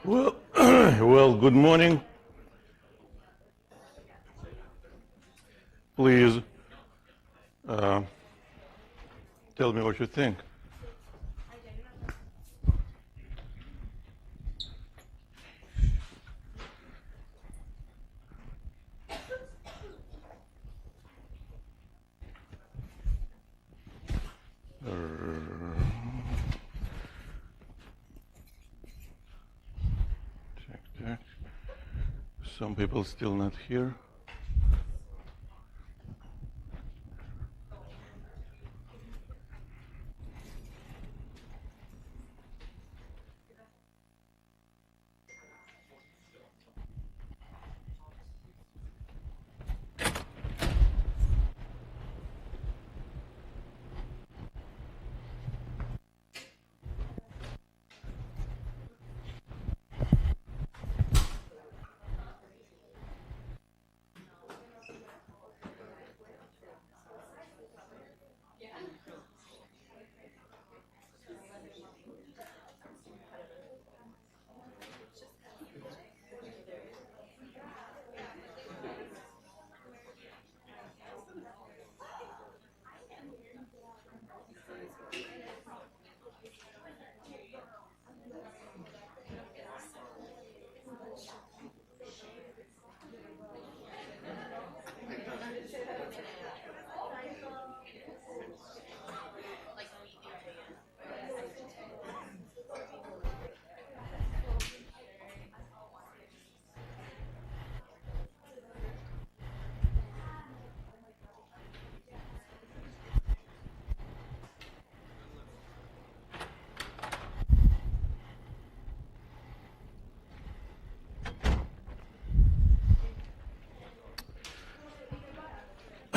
Well, well, good morning. Please tell me what you think. Check. Some people still not here.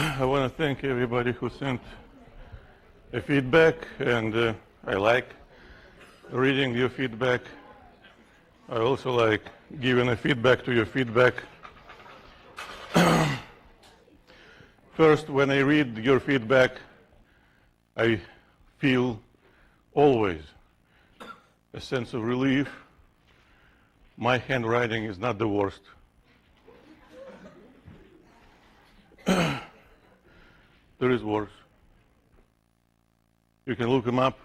I want to thank everybody who sent a feedback, and I like reading your feedback. I also like giving a feedback to your feedback. First, when I read your feedback, I feel always a sense of relief. My handwriting is not the worst. There is worse. You can look them up.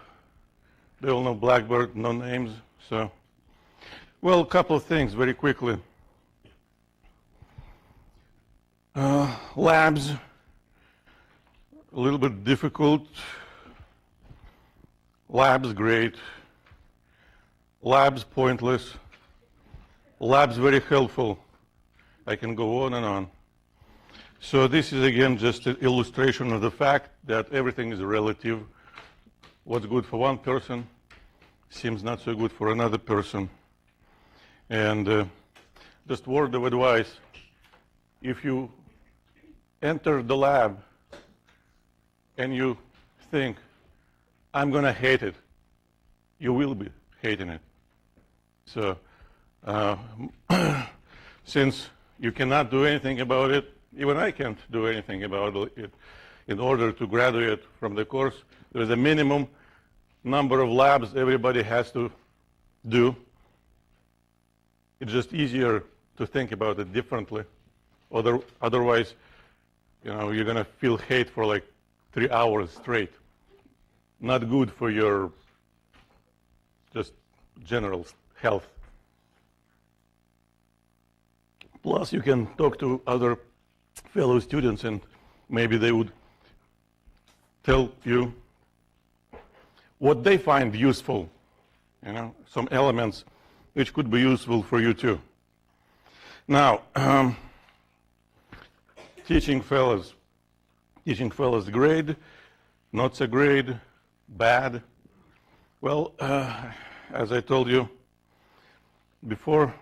They all know Blackbird, no names. So, well, a couple of things very quickly. Labs, a little bit difficult. Labs, great. Labs, pointless. Labs, very helpful. I can go on and on. So this is, again, just an illustration of the fact that everything is relative. What's good for one person seems not so good for another person. And just word of advice, if you enter the lab and you think, I'm going to hate it, you will be hating it. So since you cannot do anything about it, even I can't do anything about it. In order to graduate from the course, there is a minimum number of labs everybody has to do. It's just easier to think about it differently. Otherwise, you're going to feel hate for like 3 hours straight. Not good for your just general health. Plus, you can talk to other fellow students, and maybe they would tell you what they find useful, some elements which could be useful for you too. Now, teaching fellows grade, not so grade, bad. Well, as I told you before,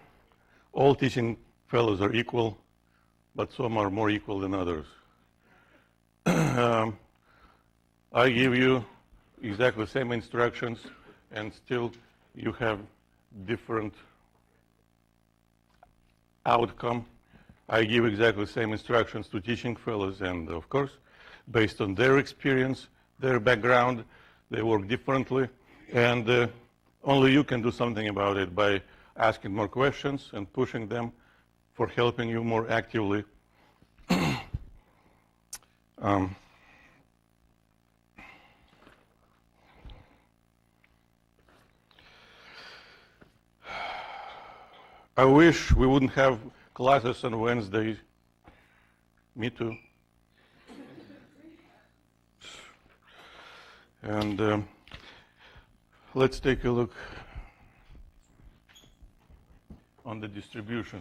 all teaching fellows are equal, but some are more equal than others. I give you exactly the same instructions, and still you have different outcome. I give exactly the same instructions to teaching fellows, and of course, based on their experience, their background, they work differently, and only you can do something about it by asking more questions and pushing them for helping you more actively. I wish we wouldn't have classes on Wednesdays. Me too. And let's take a look on the distribution.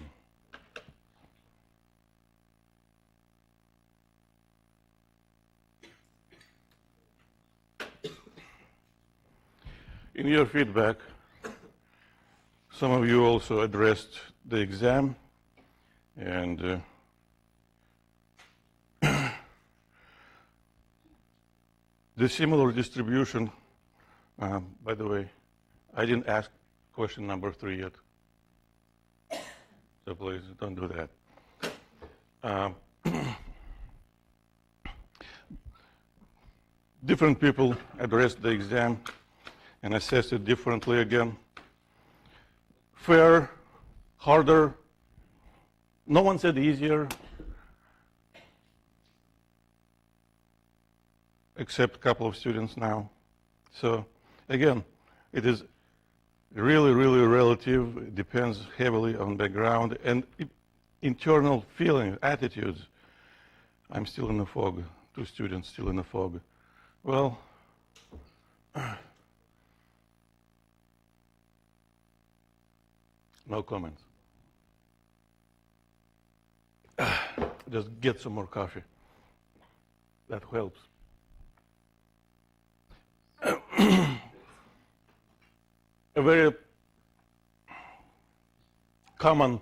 In your feedback, some of you also addressed the exam, and the similar distribution, by the way, I didn't ask question number 3 yet, so please don't do that. Different people addressed the exam and assessed it differently again. Fair, harder, no one said easier, except a couple of students now. So again, it is really, really relative. It depends heavily on background and internal feeling, attitudes. I'm still in the fog. 2 students still in the fog. Well, no comments. Just get some more coffee. That helps. A very common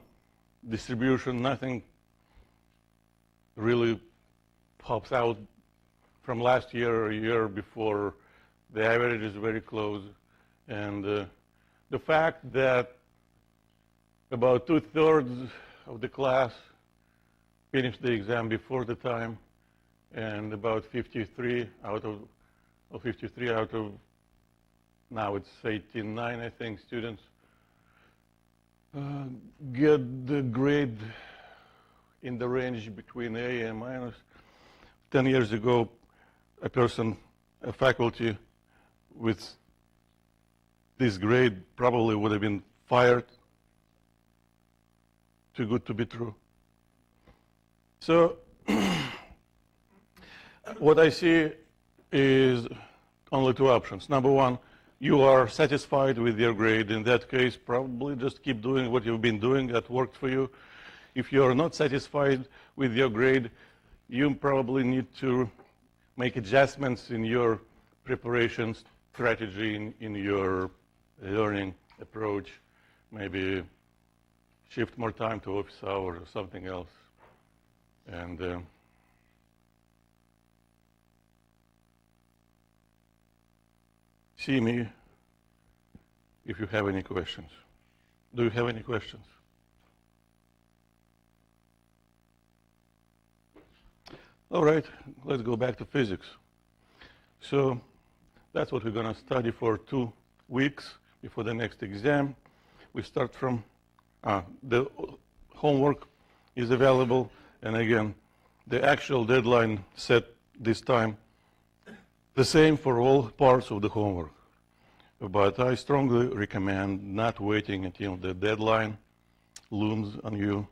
distribution, nothing really pops out from last year or a year before. The average is very close. And the fact that about 2/3 of the class finished the exam before the time, and about 53 out of now it's 89, I think, students get the grade in the range between A and minus. 10 years ago, a faculty with this grade probably would have been fired. Too good to be true. So what I see is only 2 options. Number 1, you are satisfied with your grade. In that case, probably just keep doing what you've been doing. That worked for you. If you are not satisfied with your grade, you probably need to make adjustments in your preparation strategy, in your learning approach. Maybe shift more time to office hours or something else. And see me if you have any questions. Do you have any questions? All right, let's go back to physics. So that's what we're going to study for 2 weeks before the next exam. We start from the homework is available, and again, the actual deadline set this time the same for all parts of the homework. But I strongly recommend not waiting until the deadline looms on you.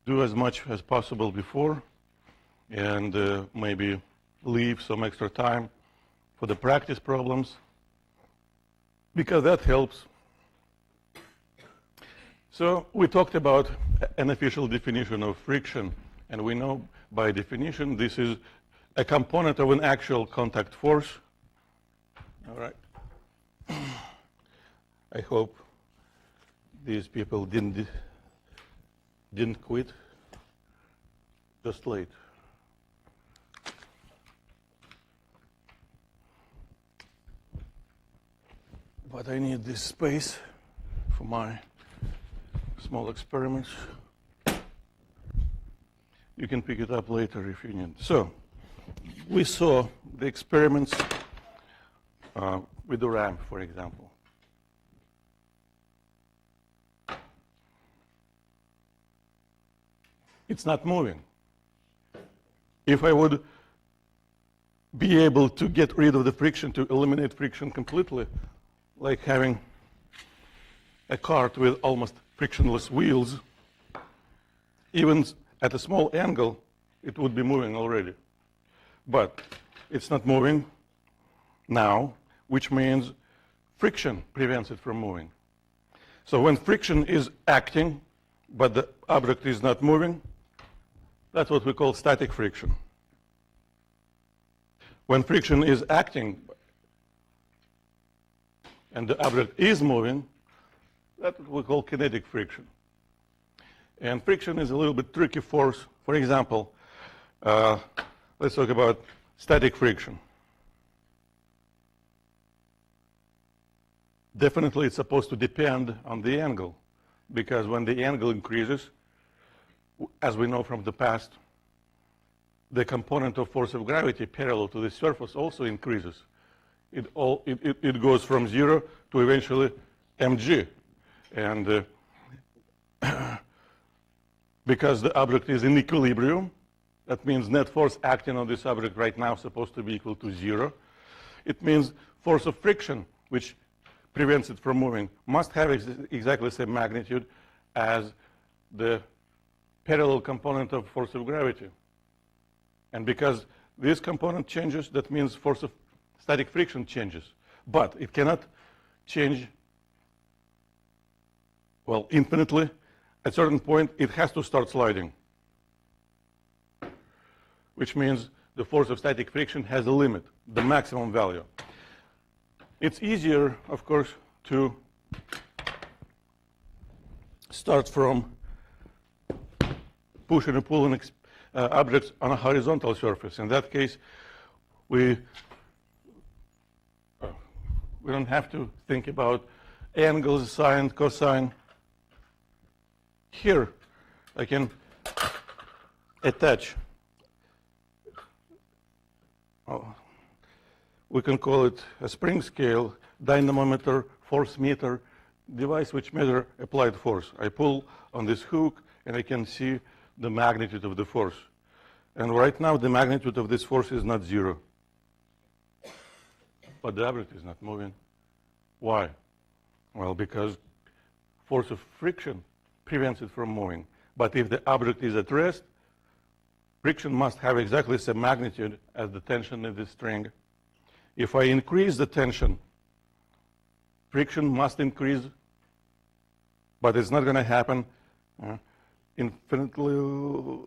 Do as much as possible before, and maybe leave some extra time for the practice problems, because that helps. So we talked about an official definition of friction, and we know by definition this is a component of an actual contact force. All right. I hope these people didn't quit just late. But I need this space for my small experiments. You can pick it up later if you need. So we saw the experiments with the ramp, for example. it's not moving. If I would be able to get rid of the friction, to eliminate friction completely, like having a cart with almost frictionless wheels, even at a small angle, it would be moving already. But it's not moving now, which means friction prevents it from moving. So when friction is acting, but the object is not moving, that's what we call static friction. When friction is acting and the object is moving, that's what we call kinetic friction. And friction is a little bit tricky force. For example, let's talk about static friction. Definitely it's supposed to depend on the angle, because when the angle increases, as we know from the past, the component of force of gravity parallel to the surface also increases. It goes from 0 to eventually mg. And because the object is in equilibrium, that means net force acting on this object right now is supposed to be equal to 0. It means force of friction, which prevents it from moving, must have exactly the same magnitude as the parallel component of force of gravity. And because this component changes, that means force of static friction changes. But it cannot change, well, infinitely. At a certain point, it has to start sliding, which means the force of static friction has a limit, the maximum value. It's easier, of course, to start from pushing and pulling objects on a horizontal surface. In that case, we don't have to think about angles, sine, cosine. Here, I can attach, we can call it a spring scale, dynamometer, force meter, device which measures applied force. I pull on this hook and I can see the magnitude of the force. And right now the magnitude of this force is not 0. But the object is not moving. Why? Well, because force of friction prevents it from moving. But if the object is at rest, friction must have exactly the same magnitude as the tension in the string. If I increase the tension, friction must increase, but it's not going to happen infinitely.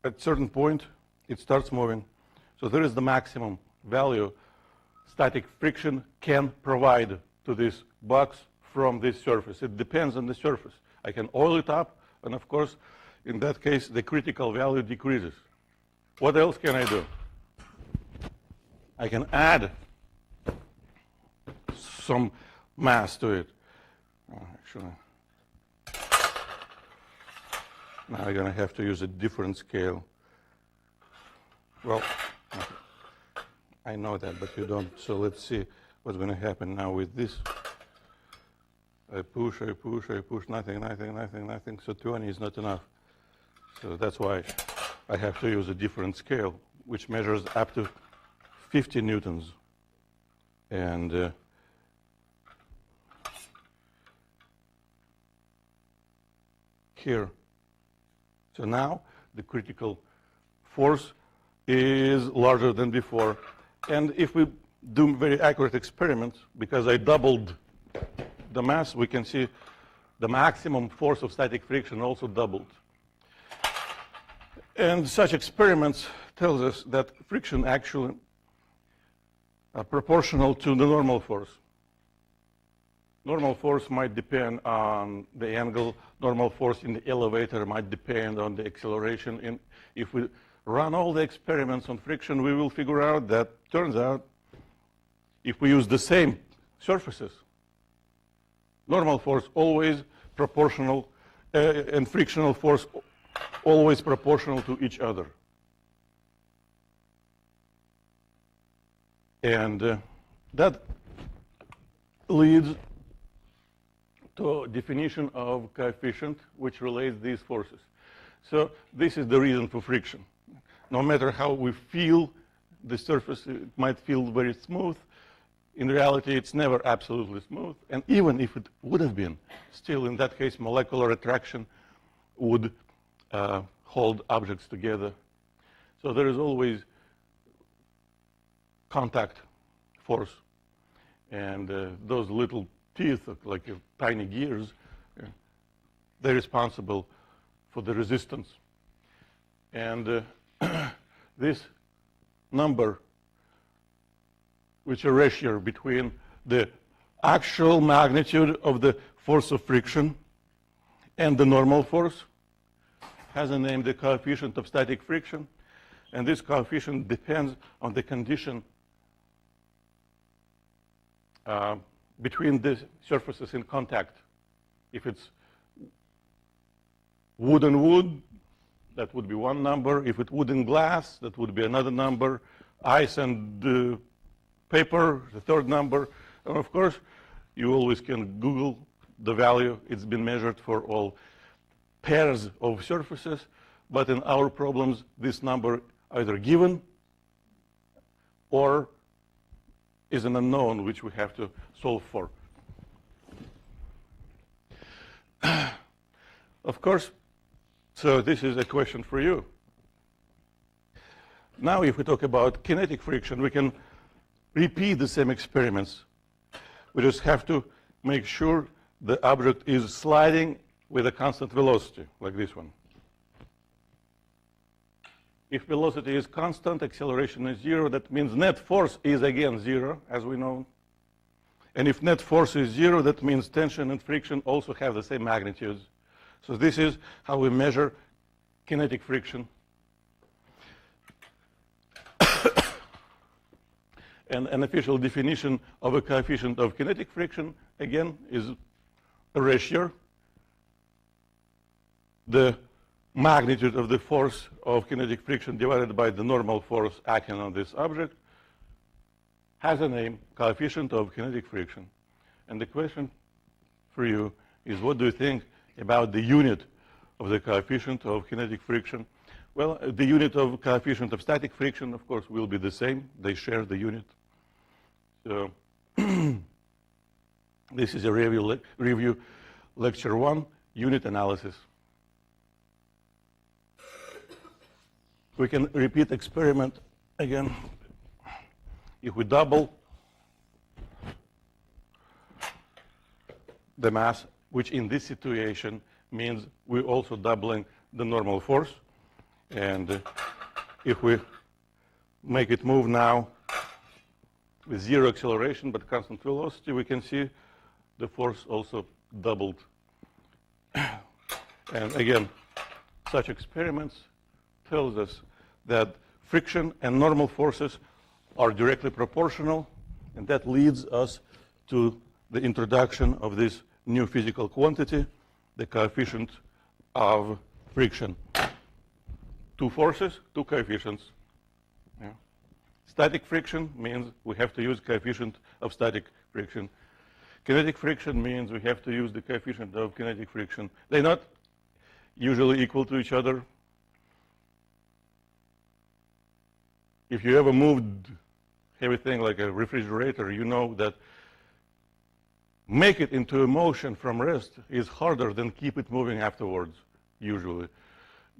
At a certain point, it starts moving. So there is the maximum value static friction can provide to this box from this surface. It depends on the surface. I can oil it up, and of course, in that case, the critical value decreases. What else can I do? I can add some mass to it. Actually, now I'm going to have to use a different scale. Well, I know that, but you don't. So let's see what's going to happen now with this. I push, nothing. So 20 is not enough. So that's why I have to use a different scale, which measures up to 50 newtons. And here. So now the critical force is larger than before. And if we do very accurate experiments, because I doubled the mass, we can see the maximum force of static friction also doubled. And such experiments tells us that friction actually are proportional to the normal force. Normal force might depend on the angle. Normal force in the elevator might depend on the acceleration. And if we run all the experiments on friction, we will figure out that, turns out, if we use the same surfaces, normal force always proportional, and frictional force always proportional to each other. And that leads to a definition of coefficient which relates these forces. So this is the reason for friction. No matter how we feel the surface, it might feel very smooth. In reality, it's never absolutely smooth. And even if it would have been, still in that case, molecular attraction would hold objects together. So there is always contact force. And those little teeth, like tiny gears, they're responsible for the resistance. And this number, which is a ratio between the actual magnitude of the force of friction and the normal force, has a name, the coefficient of static friction. And this coefficient depends on the condition between the surfaces in contact. If it's wood and wood, that would be one number. If it's wood and glass, that would be another number. Ice and paper, the third number. And of course, you always can Google the value. It's been measured for all pairs of surfaces. But in our problems, this number either given or is an unknown which we have to solve for. Of course, so this is a question for you. Now if we talk about kinetic friction, we can repeat the same experiments. We just have to make sure the object is sliding with a constant velocity, like this one. If velocity is constant, acceleration is 0, that means net force is again 0, as we know. And if net force is 0, that means tension and friction also have the same magnitudes. So this is how we measure kinetic friction. And an official definition of a coefficient of kinetic friction, again, is a ratio. The magnitude of the force of kinetic friction divided by the normal force acting on this object has a name, coefficient of kinetic friction. And the question for you is, what do you think about the unit of the coefficient of kinetic friction? Well, the unit of coefficient of static friction, of course, will be the same. They share the unit. So this is a review lecture 1, unit analysis. We can repeat experiment again. If we double the mass, which in this situation means we're also doubling the normal force. And if we make it move now with 0 acceleration but constant velocity, we can see the force also doubled. And again, such experiments tells us that friction and normal forces are directly proportional, and that leads us to the introduction of this new physical quantity, the coefficient of friction. Two forces, two coefficients. Yeah. Static friction means we have to use coefficient of static friction. Kinetic friction means we have to use the coefficient of kinetic friction. They're not usually equal to each other. If you ever moved heavy thing like a refrigerator, you know that make it into a motion from rest is harder than keep it moving afterwards, usually,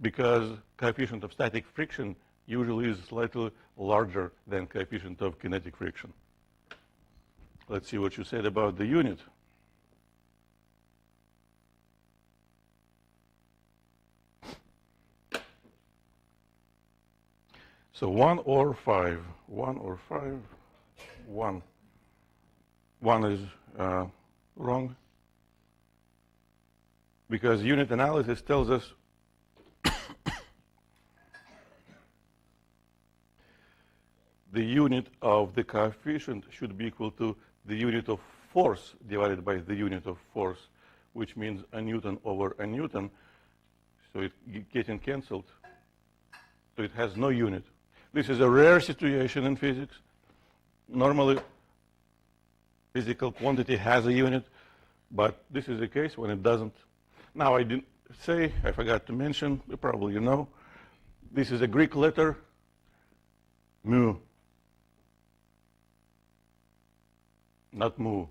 because coefficient of static friction usually is slightly larger than coefficient of kinetic friction. Let's see what you said about the unit. So 1 or 5, 1 or 5, 1. 1 is wrong, because unit analysis tells us the unit of the coefficient should be equal to the unit of force divided by the unit of force, which means a Newton over a Newton. So it's getting canceled. So it has no unit. This is a rare situation in physics. Normally, physical quantity has a unit, but this is the case when it doesn't. Now, I say, I forgot to mention, probably you know, this is a Greek letter, mu, not mu.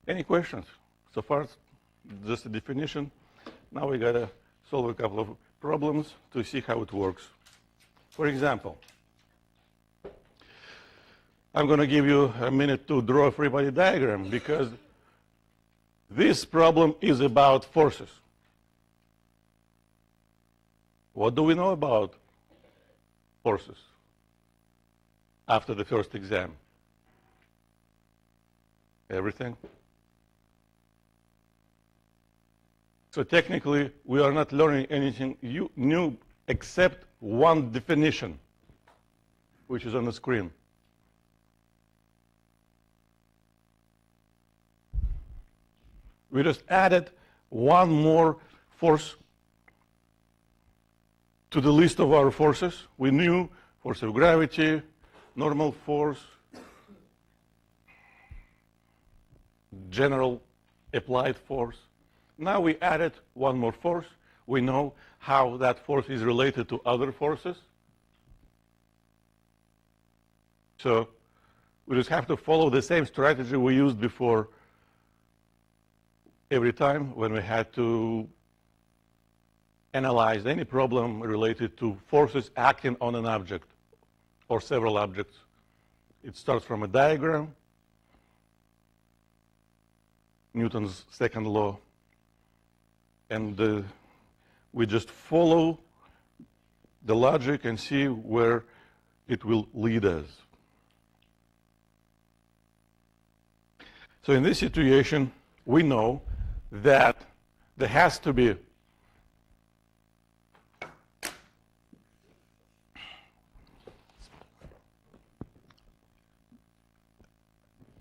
Any questions? So far, it's just a definition. Now we got to solve a couple of problems to see how it works. For example, I'm going to give you a minute to draw a free body diagram because this problem is about forces. What do we know about forces after the first exam? Everything. So technically, we are not learning anything new except one definition, which is on the screen. We just added one more force to the list of our forces. We knew force of gravity, normal force, general applied force. Now we added one more force. We know how that force is related to other forces. So we just have to follow the same strategy we used before every time when we had to analyze any problem related to forces acting on an object or several objects. It starts from a diagram, Newton's second law, and we just follow the logic and see where it will lead us. So in this situation, we know that there has to be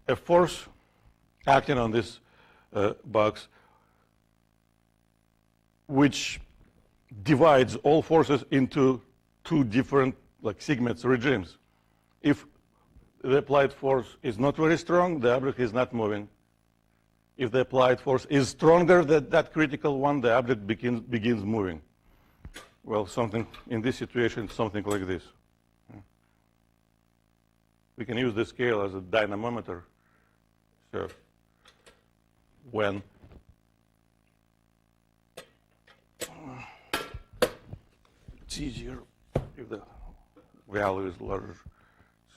a force acting on this box which divides all forces into two different segments regimes. If the applied force is not very strong, the object is not moving. If the applied force is stronger than that critical one, the object begins moving. Well, something in this situation, something like this. We can use the scale as a dynamometer. So when it's easier if the value is larger.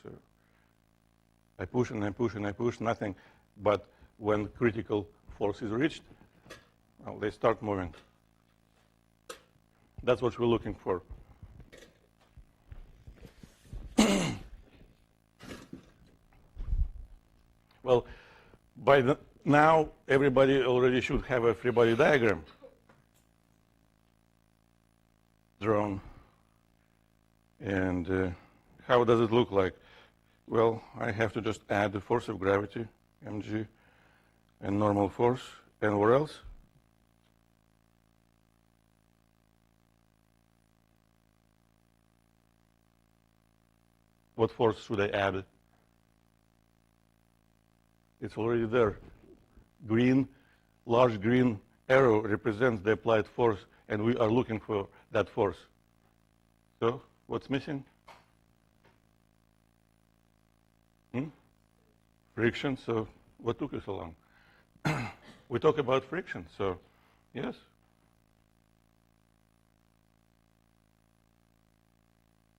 So I push and I push and I push, nothing. But when critical force is reached, well, they start moving. That's what we're looking for. Well, by now, everybody already should have a free body diagram drawn. And how does it look like? Well, I have to just add the force of gravity, mg, and normal force. And where else? What force should I add? It's already there. Green, large green arrow represents the applied force, and we are looking for that force. So what's missing? Friction. So what took you so long? We talk about friction, so yes.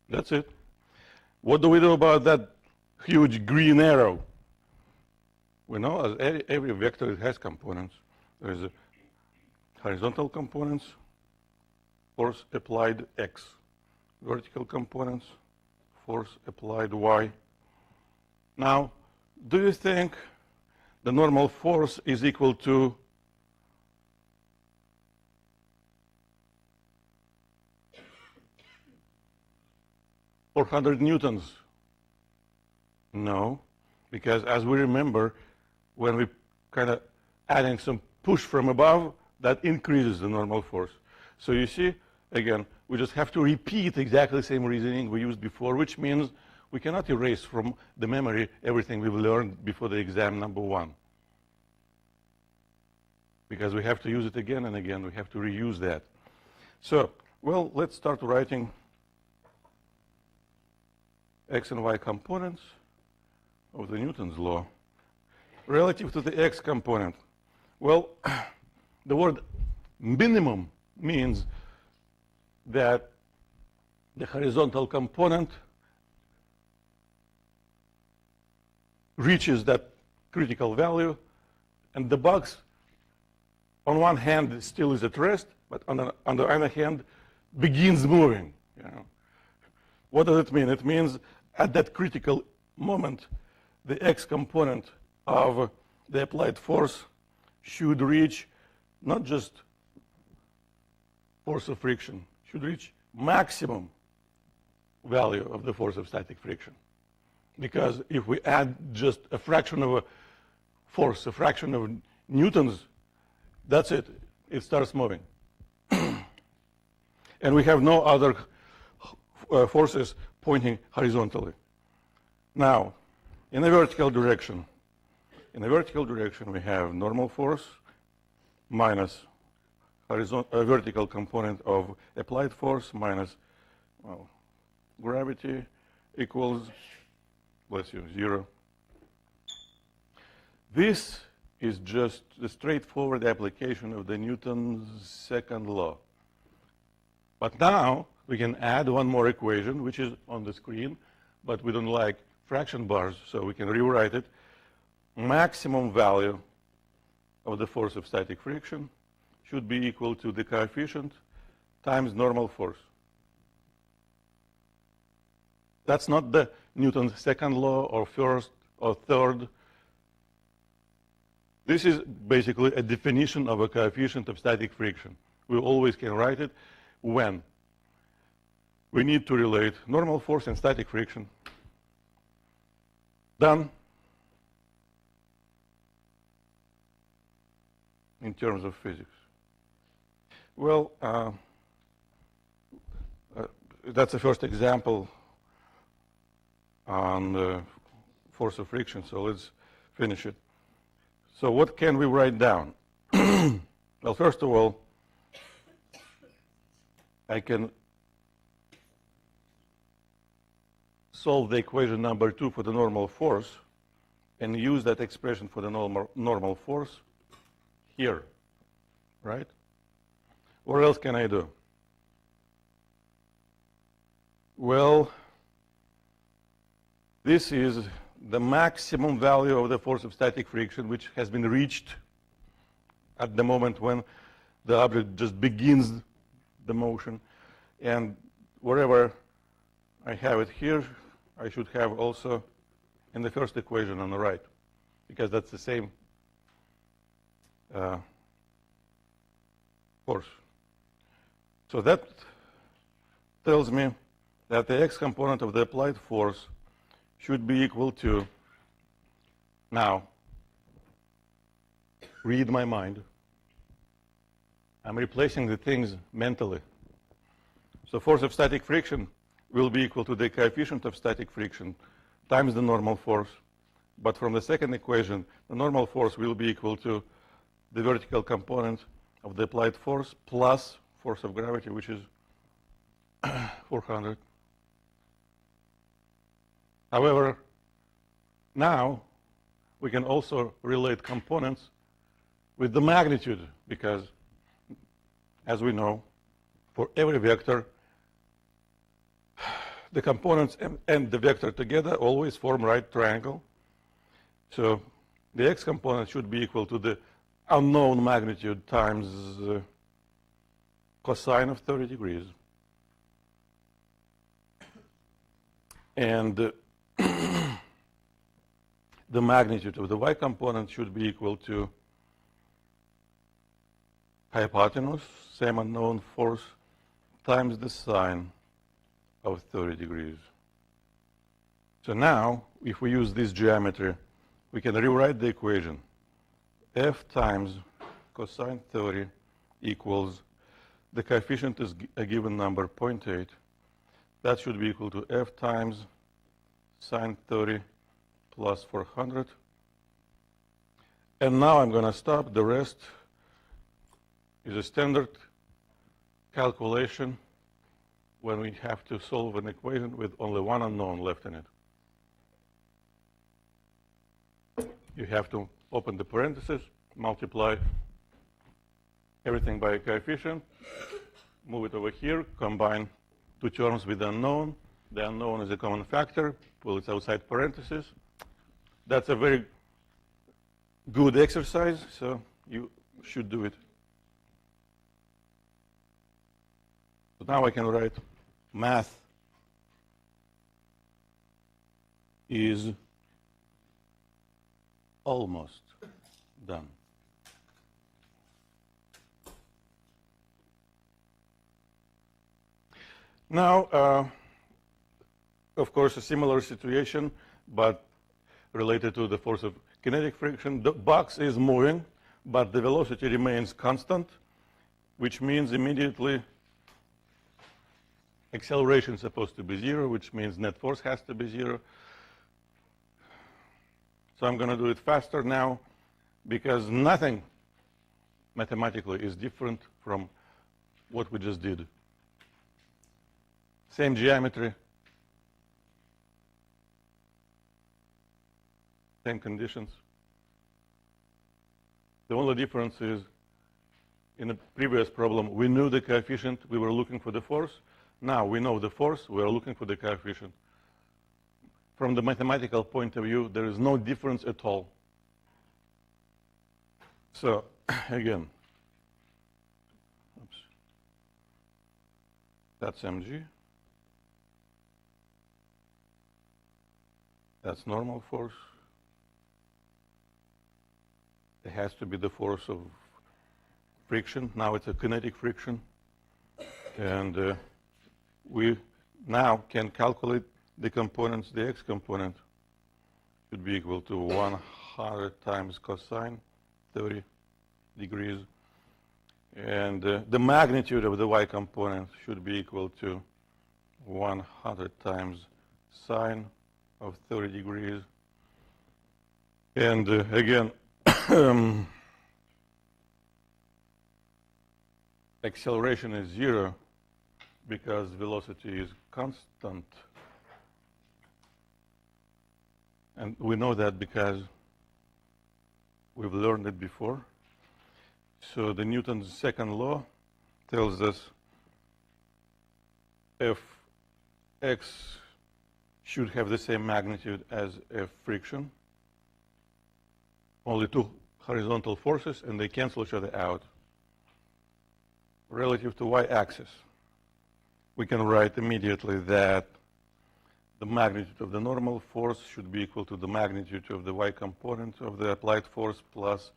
That's it. What do we do about that huge green arrow? We know as every vector it has components. There is a horizontal components, force applied x. Vertical components, force applied y. Now, do you think the normal force is equal to Newtons? No, because as we remember, when we kind of adding some push from above, that increases the normal force. So you see, again, we just have to repeat exactly the same reasoning we used before, which means we cannot erase from the memory everything we've learned before the exam number one. because we have to use it again and again. We have to reuse that. So, well, let's start writing x and y components of the Newton's law relative to the x component. Well, the word minimum means that the horizontal component reaches that critical value, and the box on one hand still is at rest, but on the other hand begins moving. You know. What does it mean? It means at that critical moment, the x component of the applied force should reach not just force of friction, should reach maximum value of the force of static friction. Because if we add just a fraction of a force, a fraction of newtons, that's it. It starts moving. And we have no other forces pointing horizontally. Now, in the vertical direction, we have normal force minus vertical component of applied force minus, well, gravity equals, bless you, 0. This is just the straightforward application of the Newton's second law. But now we can add one more equation, which is on the screen, but we don't like fraction bars, so we can rewrite it. Maximum value of the force of static friction should be equal to the coefficient times normal force. That's not the Newton's second law or first or third. This is basically a definition of a coefficient of static friction. We always can write it when we need to relate normal force and static friction. Done in terms of physics. Well, that's the first example on the force of friction, so let's finish it. So what can we write down? Well, first of all, I can solve the equation number 2 for the normal force and use that expression for the normal force here, right? What else can I do? Well, this is the maximum value of the force of static friction, which has been reached at the moment when the object just begins the motion. And wherever I have it here, I should have also in the first equation on the right, because that's the same force. So that tells me that the x component of the applied force should be equal to, now, read my mind. I'm replacing the things mentally. So force of static friction will be equal to the coefficient of static friction times the normal force. But from the second equation, the normal force will be equal to the vertical component of the applied force plus force of gravity, which is 400. However, now we can also relate components with the magnitude, because, as we know, for every vector, the components and the vector together always form right triangle. So the x component should be equal to the unknown magnitude times cosine of 30 degrees. And the magnitude of the y component should be equal to hypotenuse, same unknown force, times the sine of 30 degrees. So now, if we use this geometry, we can rewrite the equation. F times cosine 30 equals, the coefficient is a given number, 0.8. That should be equal to F times sine 30 plus 400. And now I'm going to stop. The rest is a standard calculation when we have to solve an equation with only one unknown left in it. You have to open the parentheses, multiply everything by a coefficient, move it over here, combine two terms with the unknown. The unknown is a common factor, pull it outside parentheses. That's a very good exercise, so you should do it. So now I can write math is almost done. Now, of course, a similar situation, but related to the force of kinetic friction. The box is moving, but the velocity remains constant, which means immediately acceleration is supposed to be 0, which means net force has to be 0. So I'm going to do it faster now, because nothing mathematically is different from what we just did. Same geometry, same conditions. The only difference is, in the previous problem, we knew the coefficient, we were looking for the force. Now we know the force, we are looking for the coefficient. From the mathematical point of view, there is no difference at all. So, again, oops, that's mg. That's normal force. It has to be the force of friction. Now it's a kinetic friction. And we now can calculate the components. The x component should be equal to 100 times cosine 30 degrees. And the magnitude of the y component should be equal to 100 times sine of 30 degrees. And again, acceleration is 0 because velocity is constant. And we know that because we've learned it before. So the Newton's second law tells us if x should have the same magnitude as F friction, only two horizontal forces, and they cancel each other out. Relative to y-axis, we can write immediately that the magnitude of the normal force should be equal to the magnitude of the y component of the applied force plus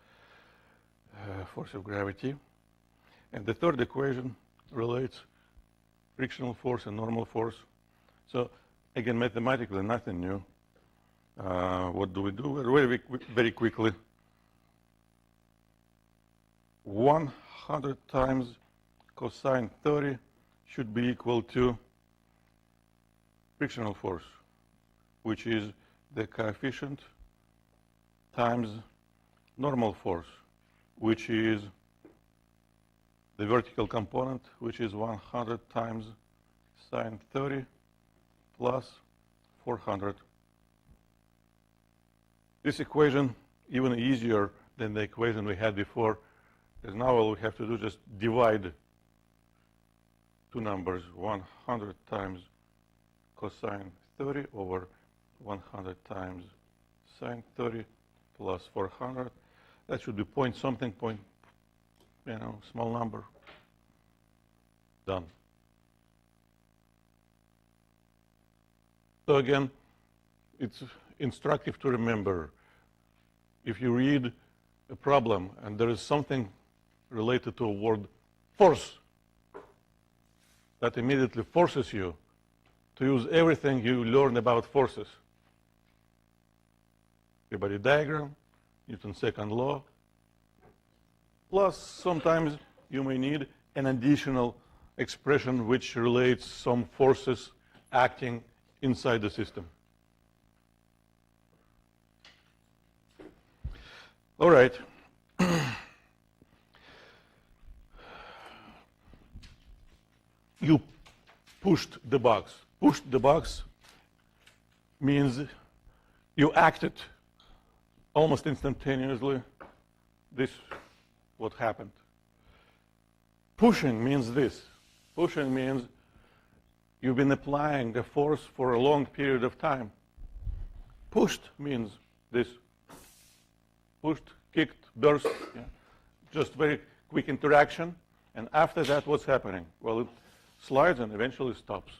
force of gravity. And the third equation relates frictional force and normal force. So again, mathematically, nothing new. What do? Very quickly. 100 times cosine 30 should be equal to frictional force, which is the coefficient times normal force, which is the vertical component, which is 100 times sine 30 plus 400. This equation even easier than the equation we had before, because now all we have to do is just divide two numbers, 100 times cosine 30 over 100 times sine 30 plus 400. That should be point something, small number. Done. So again, it's instructive to remember, if you read a problem and there is something related to a word force, that immediately forces you to use everything you learn about forces. Free body diagram, Newton's second law, plus sometimes you may need an additional expression which relates some forces acting inside the system. All right. you pushed the box. Pushed the box means you acted almost instantaneously. This what happened. Pushing means this. Pushing means you've been applying the force for a long period of time. Pushed means this. Pushed, kicked, burst. Yeah. Just very quick interaction. And after that, what's happening? Well, it slides and eventually stops.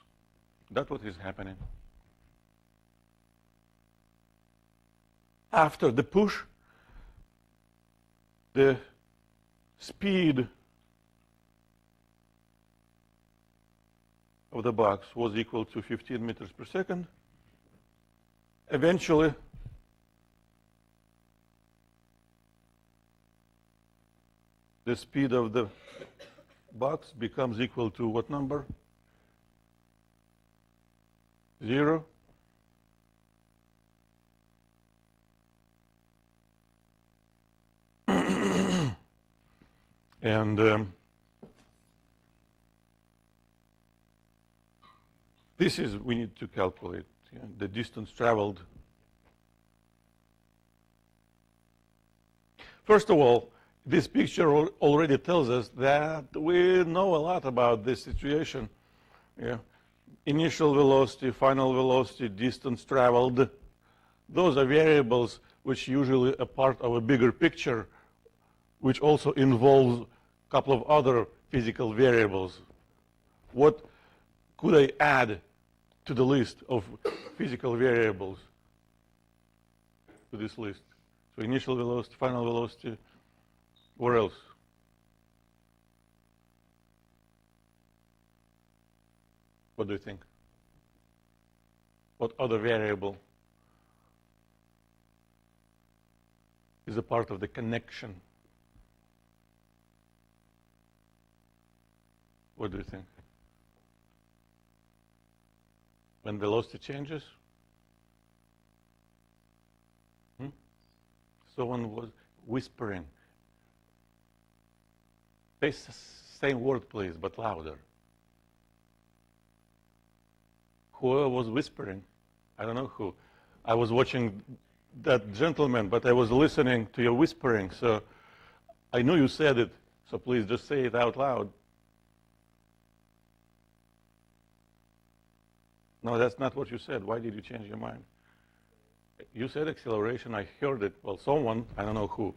That's what is happening. After the push, the speed of the box was equal to 15 meters per second. Eventually, the speed of the box becomes equal to what number? 0. And this is, we need to calculate the distance traveled. First of all, this picture already tells us that we know a lot about this situation. Yeah. Initial velocity, final velocity, distance traveled. Those are variables which usually are part of a bigger picture, which also involves a couple of other physical variables. What could I add to the list of physical variables to this list? So initial velocity, final velocity, where else? What do you think? What other variable is a part of the connection? What do you think? When velocity changes? Someone was whispering. Say the same word, please, but louder. Whoever was whispering, I don't know who. I was watching that gentleman, but I was listening to your whispering, so I knew you said it, so please just say it out loud. No, that's not what you said. Why did you change your mind? You said acceleration. I heard it. Well, someone, I don't know who.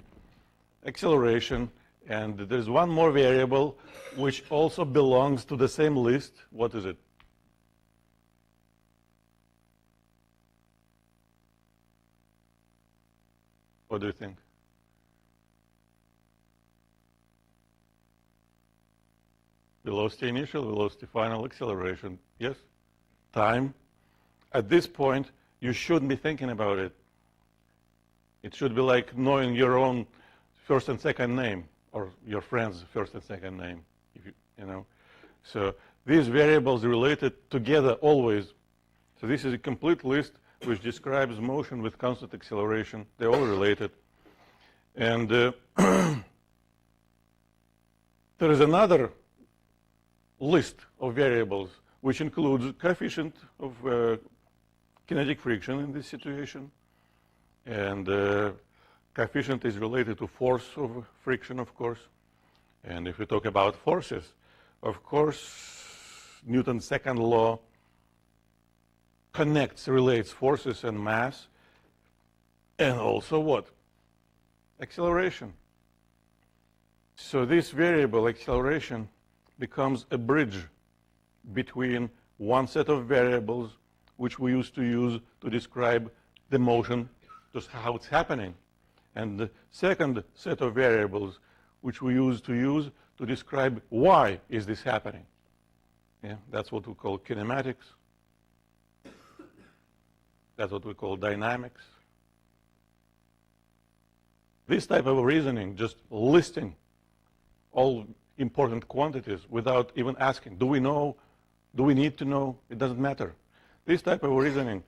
Acceleration, and there's one more variable which also belongs to the same list. What is it? What do you think? Velocity initial, velocity final, acceleration. Yes? Time. At this point, you shouldn't be thinking about it. It should be like knowing your own first and second name, or your friend's first and second name, if you know. So these variables are related together always. So this is a complete list which describes motion with constant acceleration. They're all related. And there is another list of variables which includes coefficient of kinetic friction in this situation. And coefficient is related to force of friction, of course. And if we talk about forces, of course, Newton's second law relates forces and mass, and also what? Acceleration. So this variable, acceleration, becomes a bridge between one set of variables which we used to use to describe the motion, just how it's happening, and the second set of variables which we used to describe why is this happening. Yeah, that's what we call kinematics. That's what we call dynamics. This type of reasoning, just listing all important quantities without even asking, do we know, do we need to know, it doesn't matter. This type of reasoning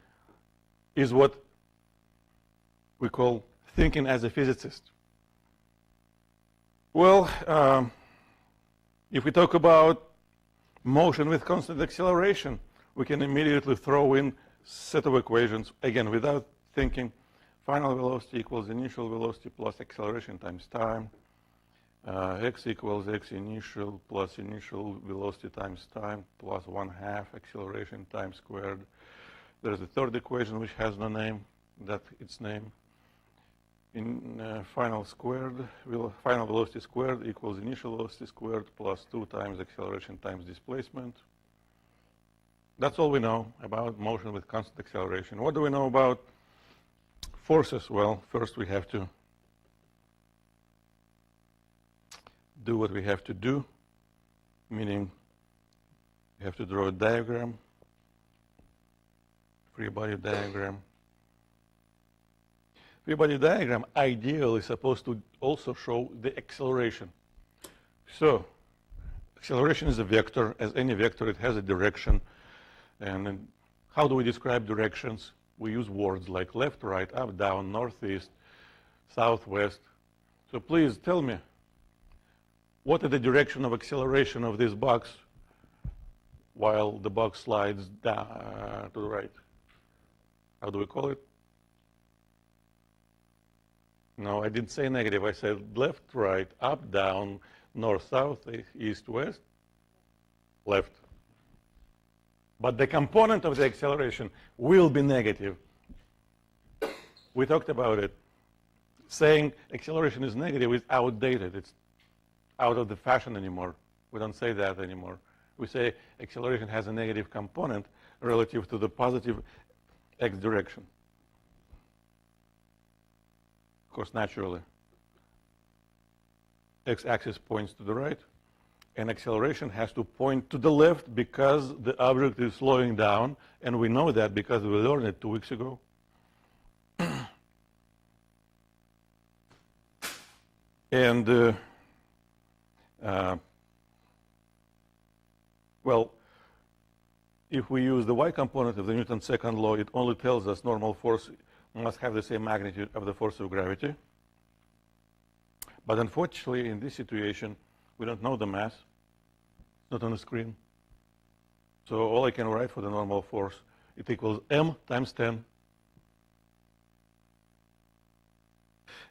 is what we call thinking as a physicist. Well, if we talk about motion with constant acceleration, we can immediately throw in set of equations, again, without thinking. Final velocity equals initial velocity plus acceleration times time. X equals x initial plus initial velocity times time plus 1/2 acceleration time squared. There's a third equation which has no name, that's its name. In final velocity squared equals initial velocity squared plus 2 times acceleration times displacement. That's all we know about motion with constant acceleration. What do we know about forces? Well, first we have to do what we have to do, meaning we have to draw a diagram, free body diagram. Free body diagram ideally is supposed to also show the acceleration. So acceleration is a vector. As any vector, it has a direction. And how do we describe directions? We use words like left, right, up, down, northeast, southwest. So please tell me, what is the direction of acceleration of this box while the box slides down to the right? How do we call it? No, I didn't say negative. I said left, right, up, down, north, south, east, west, left. But the component of the acceleration will be negative. We talked about it. Saying acceleration is negative is outdated. It's out of the fashion anymore. We don't say that anymore. We say acceleration has a negative component relative to the positive x direction. Of course, naturally. X-axis points to the right, and acceleration has to point to the left because the object is slowing down, and we know that because we learned it 2 weeks ago. And well, if we use the y component of the Newton's second law, it only tells us normal force must have the same magnitude of the force of gravity. But unfortunately, in this situation, we don't know the mass. It's not on the screen. So all I can write for the normal force, it equals m times 10.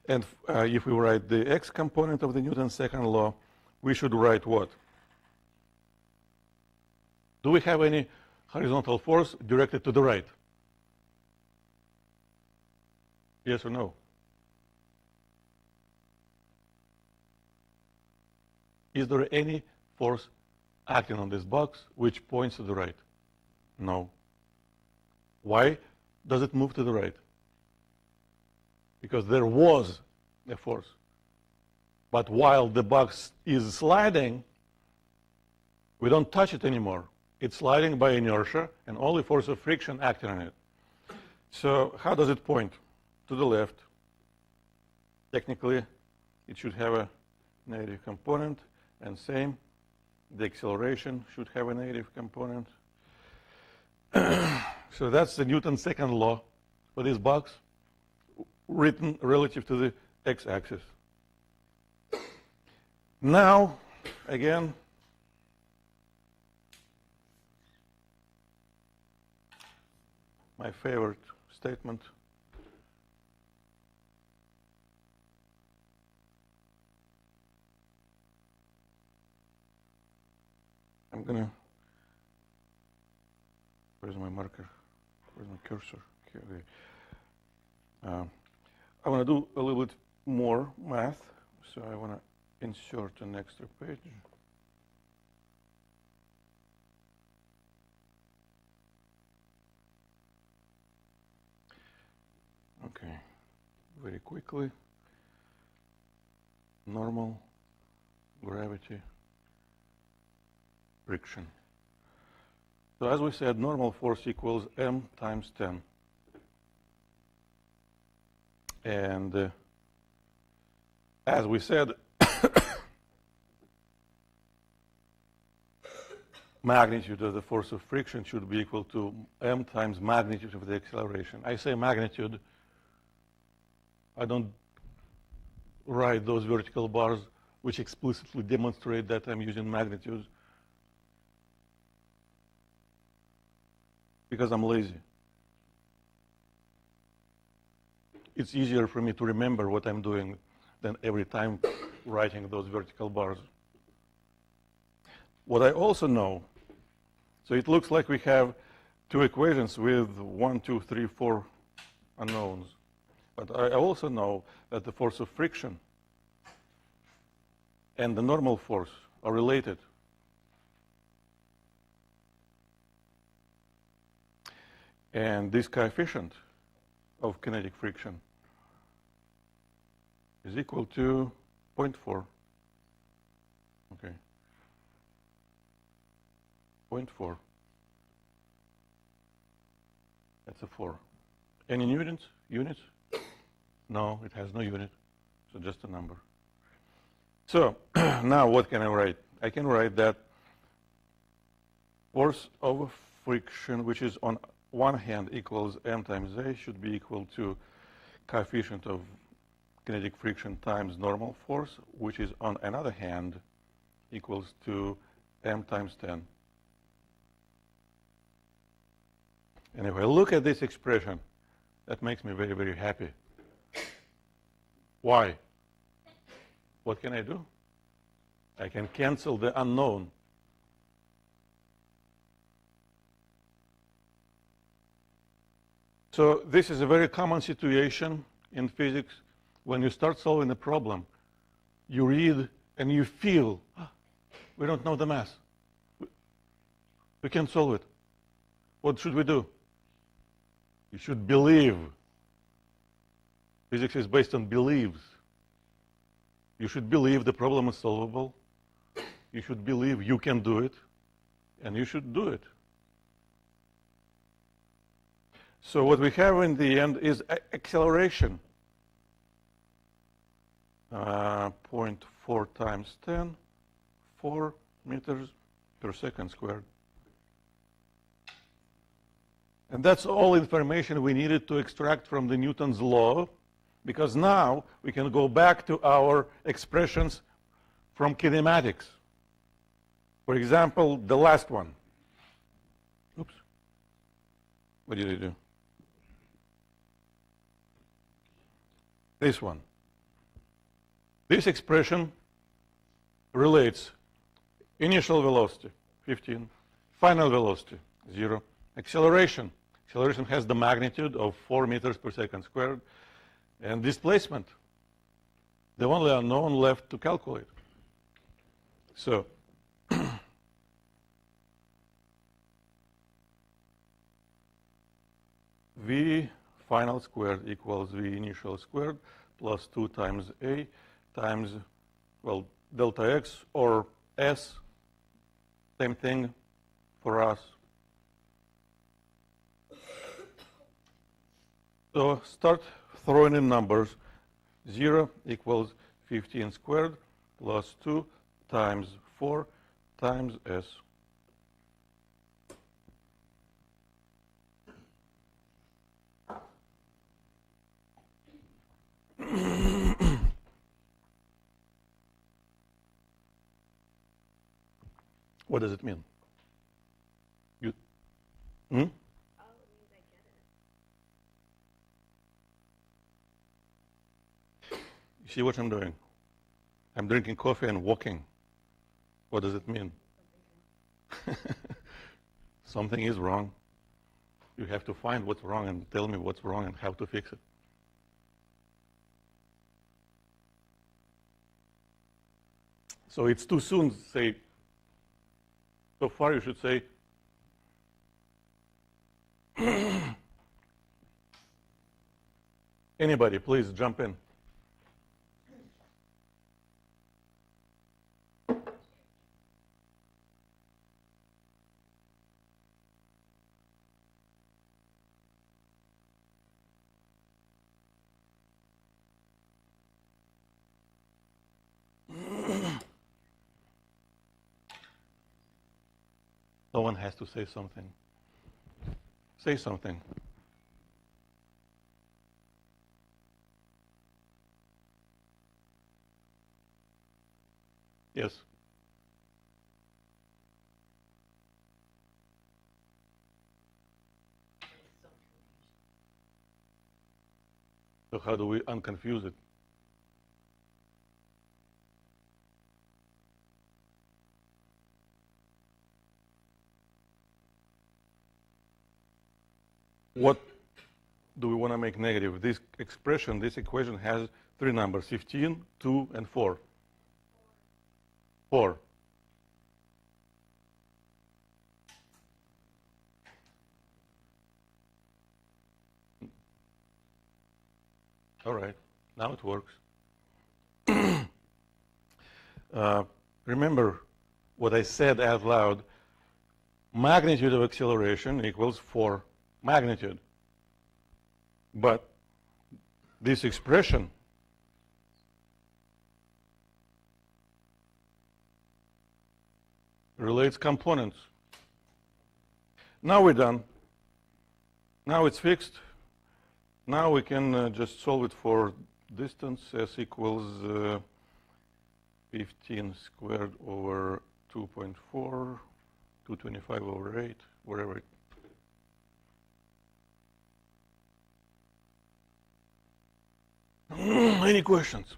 And if we write the x component of the Newton's second law, we should write what? Do we have any horizontal force directed to the right? Yes or no? Is there any force acting on this box which points to the right? No. Why does it move to the right? Because there was a force. But while the box is sliding, we don't touch it anymore. It's sliding by inertia and only force of friction acting on it. So how does it point? To the left. Technically, it should have a negative component, and same, the acceleration should have a negative component. So that's the Newton's second law for this box, written relative to the x-axis. Now, again, my favorite statement. I'm gonna, where's my marker? Where's my cursor? Here, okay. I want to do a little bit more math, so I want to insert an extra page. Okay, very quickly. Normal, gravity, friction. So as we said, normal force equals m times 10. And as we said, magnitude of the force of friction should be equal to m times magnitude of the acceleration. I say magnitude. I don't write those vertical bars which explicitly demonstrate that I'm using magnitude. because I'm lazy. It's easier for me to remember what I'm doing than every time writing those vertical bars. What I also know, so it looks like we have two equations with 1, 2, 3, 4 unknowns. But I also know that the force of friction and the normal force are related. And this coefficient of kinetic friction is equal to 0.4. Okay. 0.4. That's a 4. Any units? Units? No, it has no unit. So just a number. So now what can I write? I can write that force of friction, which is on one hand equals m times a, should be equal to coefficient of kinetic friction times normal force, which is on another hand equals to m times 10. And if I look at this expression, that makes me very, very happy. Why? What can I do? I can cancel the unknown. So this is a very common situation in physics. When you start solving a problem, you read and you feel, we don't know the mass. We can't solve it. What should we do? You should believe. Physics is based on beliefs. You should believe the problem is solvable. You should believe you can do it, and you should do it. So what we have in the end is acceleration. 0.4 times 10, 4 meters per second squared. And that's all information we needed to extract from the Newton's law, because now we can go back to our expressions from kinematics. For example, the last one. Oops. What did I do? This one. This expression relates initial velocity, 15, final velocity, 0, acceleration. Acceleration has the magnitude of 4 meters per second squared, and displacement, the only unknown left to calculate. So V final squared equals V initial squared plus 2 times A times, well, delta X or S, same thing for us. So start throwing in numbers. 0 equals 15 squared plus 2 times 4 times S. What does it mean? You, Oh, it means I get it. You see what I'm doing? I'm drinking coffee and walking. What does it mean? Something is wrong. You have to find what's wrong and tell me what's wrong and how to fix it. So it's too soon to say, so far you should say, anybody, please jump in. Someone has to say something. Say something. Yes. So how do we unconfuse it? What do we want to make negative? This expression, this equation has three numbers, 15, 2, and 4. 4. All right, now it works. Remember what I said out loud. Magnitude of acceleration equals 4 magnitude. But this expression relates components. Now we're done. Now it's fixed. Now we can just solve it for distance. S equals 15 squared over 2.4, 225 over 8, whatever it. Any questions?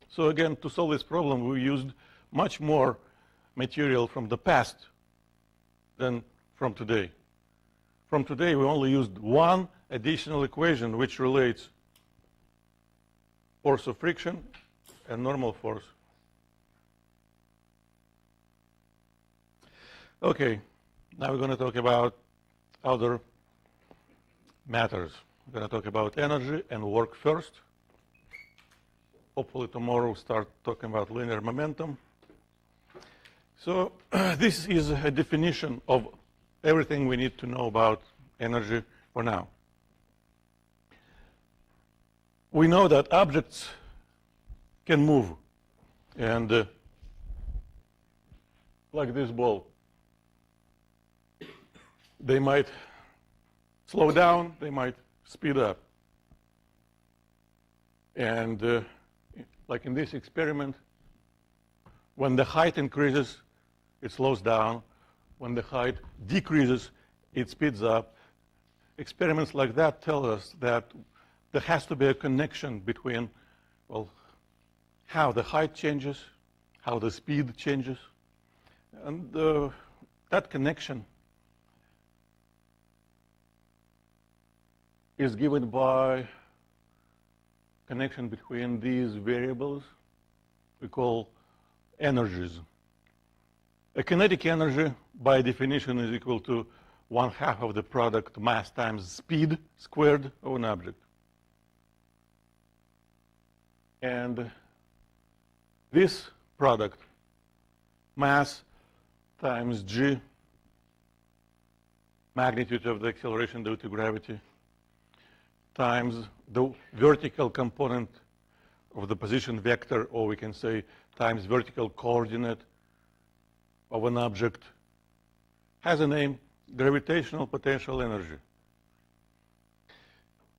So again, to solve this problem, we used much more material from the past than from today. From today, we only used one additional equation which relates force of friction and normal force. Okay, now we're going to talk about other matters. We're going to talk about energy and work first. Hopefully tomorrow we'll start talking about linear momentum. So this is a definition of everything we need to know about energy for now. We know that objects can move, and like this ball, they might slow down, they might speed up. And like in this experiment, when the height increases, it slows down. When the height decreases, it speeds up. Experiments like that tell us that there has to be a connection between, well, how the height changes, how the speed changes. And that connection is given by connection between these variables we call energies. A kinetic energy, by definition, is equal to 1/2 of the product mass times speed squared of an object. And this product, mass times g, magnitude of the acceleration due to gravity, times the vertical component of the position vector, or we can say times vertical coordinate of an object, has a name, gravitational potential energy.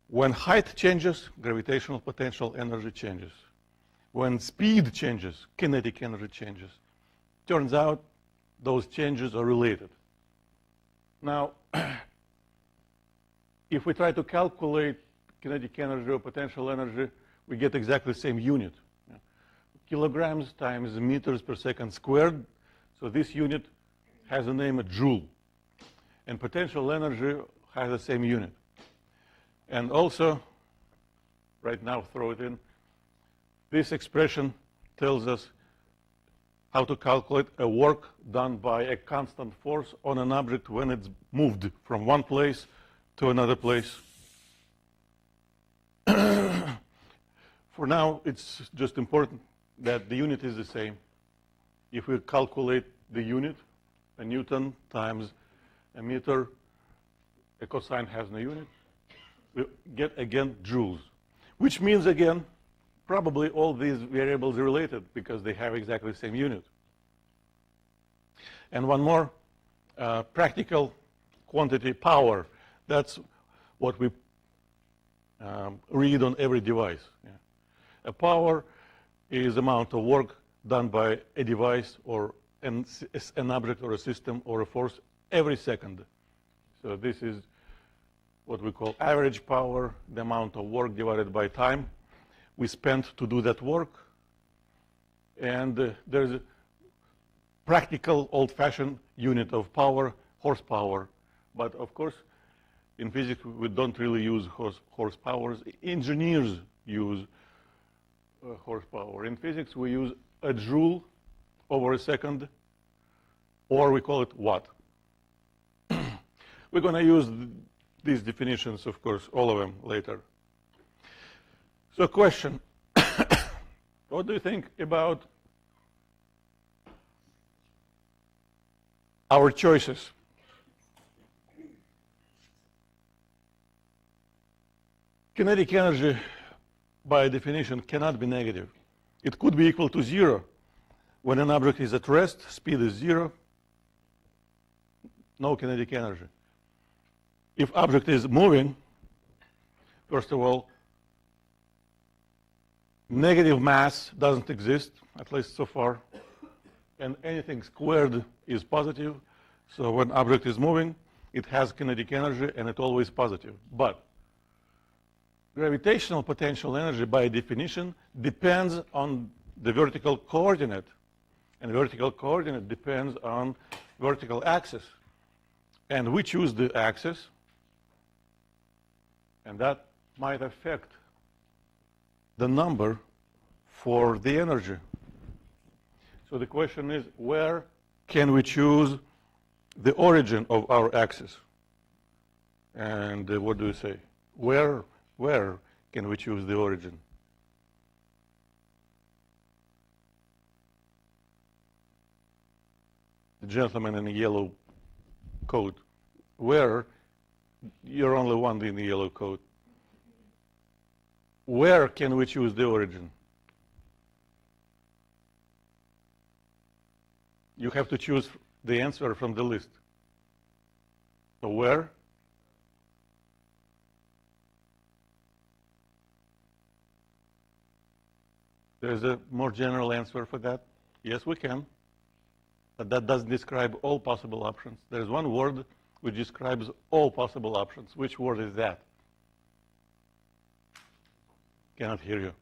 When height changes, gravitational potential energy changes. When speed changes, kinetic energy changes. Turns out those changes are related. Now, if we try to calculate kinetic energy or potential energy, we get exactly the same unit. Kilograms times meters per second squared. So this unit has a name, a joule. And potential energy has the same unit. And also, right now, throw it in, this expression tells us how to calculate a work done by a constant force on an object when it's moved from one place to another place. For now, it's just important that the unit is the same. If we calculate the unit, a Newton times a meter, a cosine has no unit, we get again joules, which means again, probably all these variables are related because they have exactly the same unit. And one more, practical quantity, power. That's what we read on every device. Yeah. A power is the amount of work done by a device or an object or a system or a force every second. So this is what we call average power, the amount of work divided by time we spent to do that work. And there's a practical old-fashioned unit of power, horsepower. But of course, in physics, we don't really use horsepower. Engineers use horsepower. In physics, we use a joule over a second, or we call it watt. We're going to use these definitions, of course, all of them later. So question, what do you think about our choices? Kinetic energy, by definition, cannot be negative. It could be equal to 0. When an object is at rest, speed is 0, no kinetic energy. If object is moving, first of all, negative mass doesn't exist, at least so far, and anything squared is positive. So when object is moving, it has kinetic energy, and it's always positive. But gravitational potential energy, by definition, depends on the vertical coordinate. And vertical coordinate depends on vertical axis. And we choose the axis, and that might affect the number for the energy. So the question is, where can we choose the origin of our axis? And what do you say? Where can we choose the origin? The gentleman in the yellow coat. Where? You're only one in the yellow coat. Where can we choose the origin? You have to choose the answer from the list. So where? There's a more general answer for that. Yes, we can. But that doesn't describe all possible options. There's one word which describes all possible options. Which word is that? Cannot hear you.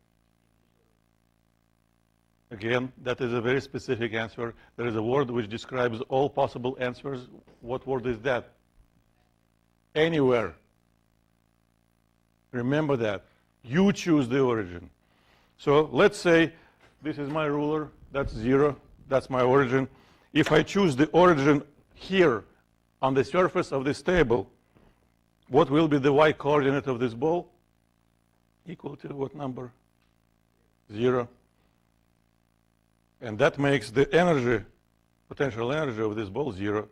Again, that is a very specific answer. There is a word which describes all possible answers. What word is that? Anywhere. Remember that. You choose the origin. So let's say this is my ruler, that's 0, that's my origin. If I choose the origin here on the surface of this table, what will be the y coordinate of this ball? Equal to what number? 0. And that makes the energy, potential energy of this ball 0.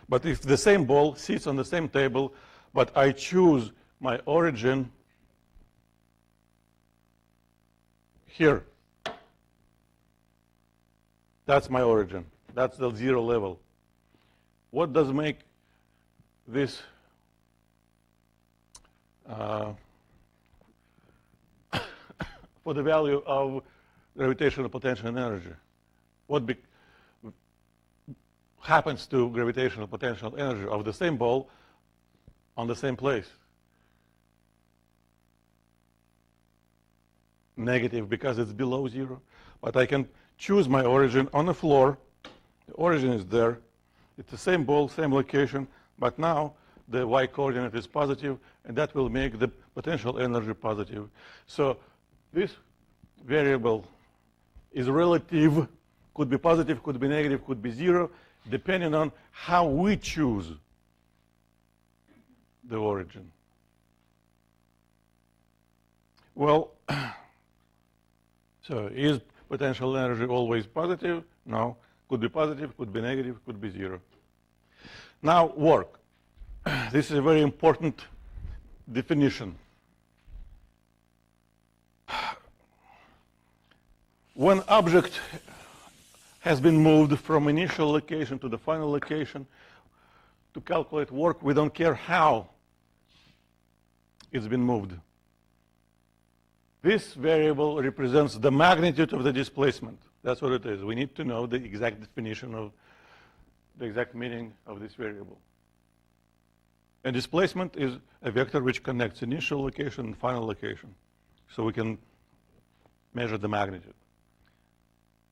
But if the same ball sits on the same table, but I choose my origin here, that's my origin. That's the 0 level. What does make this for the value of gravitational potential and energy? What happens to gravitational potential energy of the same ball on the same place? Negative, because it's below 0. But I can choose my origin on the floor. The origin is there. It's the same ball, same location, but now the y coordinate is positive, and that will make the potential energy positive. So this variable is relative, could be positive, could be negative, could be 0, depending on how we choose the origin. Well, so is potential energy always positive? No. Could be positive, could be negative, could be 0. Now, work. This is a very important definition. When object has been moved from initial location to the final location, to calculate work, we don't care how it's been moved. This variable represents the magnitude of the displacement. That's what it is. We need to know the exact definition of the exact meaning of this variable. And displacement is a vector which connects initial location and final location. So we can measure the magnitude.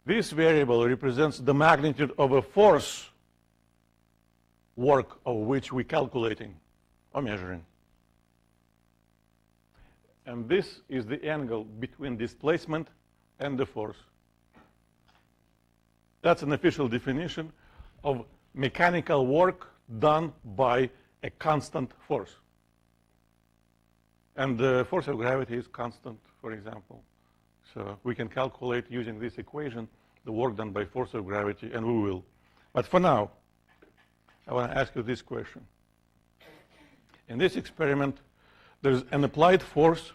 This variable represents the magnitude of a force work of which we're calculating or measuring. And this is the angle between displacement and the force. That's an official definition of mechanical work done by a constant force. And the force of gravity is constant, for example. So we can calculate using this equation the work done by force of gravity, and we will. But for now, I want to ask you this question. In this experiment, there's an applied force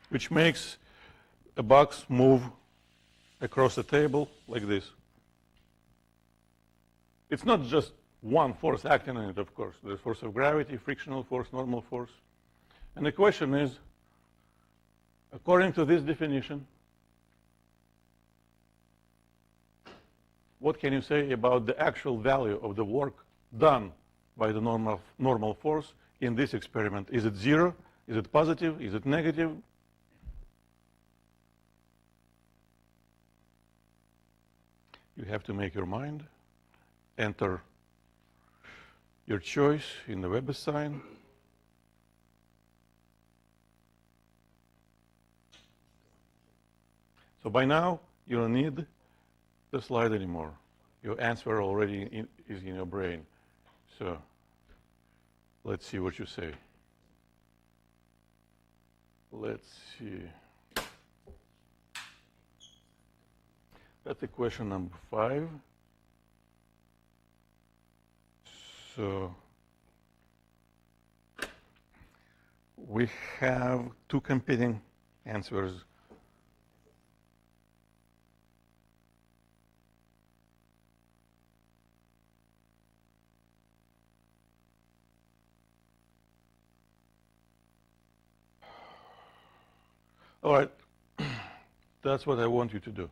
which makes a box move across the table like this. It's not just one force acting on it, of course. There's force of gravity, frictional force, normal force. And the question is, according to this definition, what can you say about the actual value of the work done by the normal force in this experiment? Is it 0? Is it positive? Is it negative? You have to make your mind, enter your choice in the web assign. So by now, you don't need the slide anymore. Your answer already is in your brain. So let's see what you say. Let's see. That's the question number 5. So we have 2 competing answers. All right, that's what I want you to do.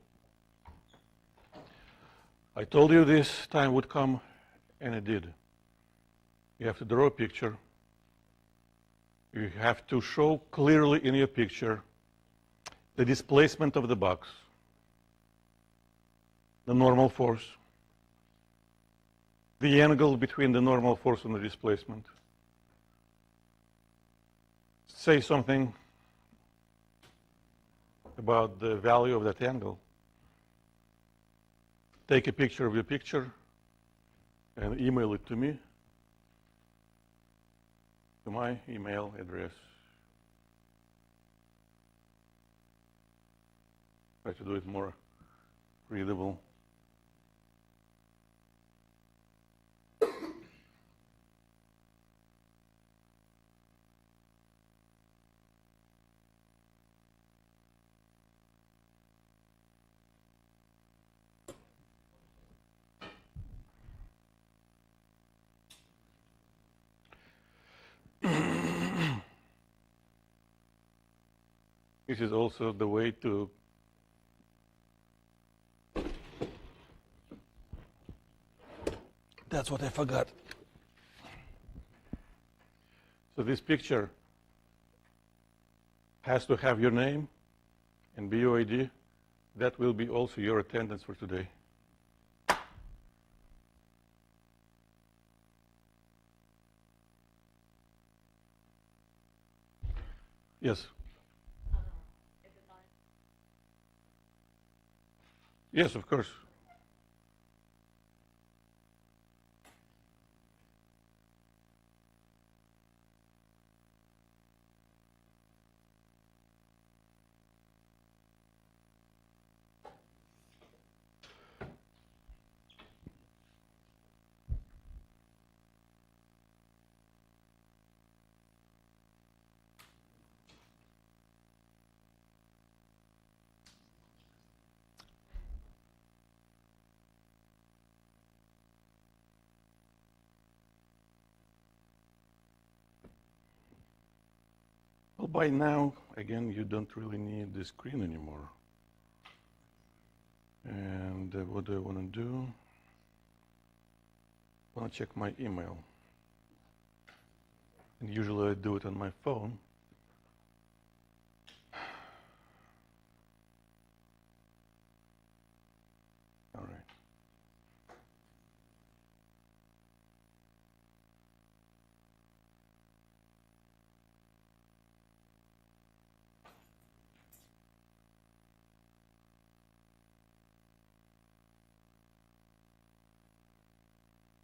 I told you this time would come, and it did. You have to draw a picture. You have to show clearly in your picture the displacement of the box, the normal force, the angle between the normal force and the displacement. Say something about the value of that angle. Take a picture of your picture and email it to me, to my email address. Try to do it more readable. This is also the way to that's what I forgot. So this picture has to have your name and BUID. That will be also your attendance for today. Yes. Yes, of course. Well, by now, again, you don't really need the screen anymore. And what do I want to do? I want to check my email. And usually I do it on my phone. All right.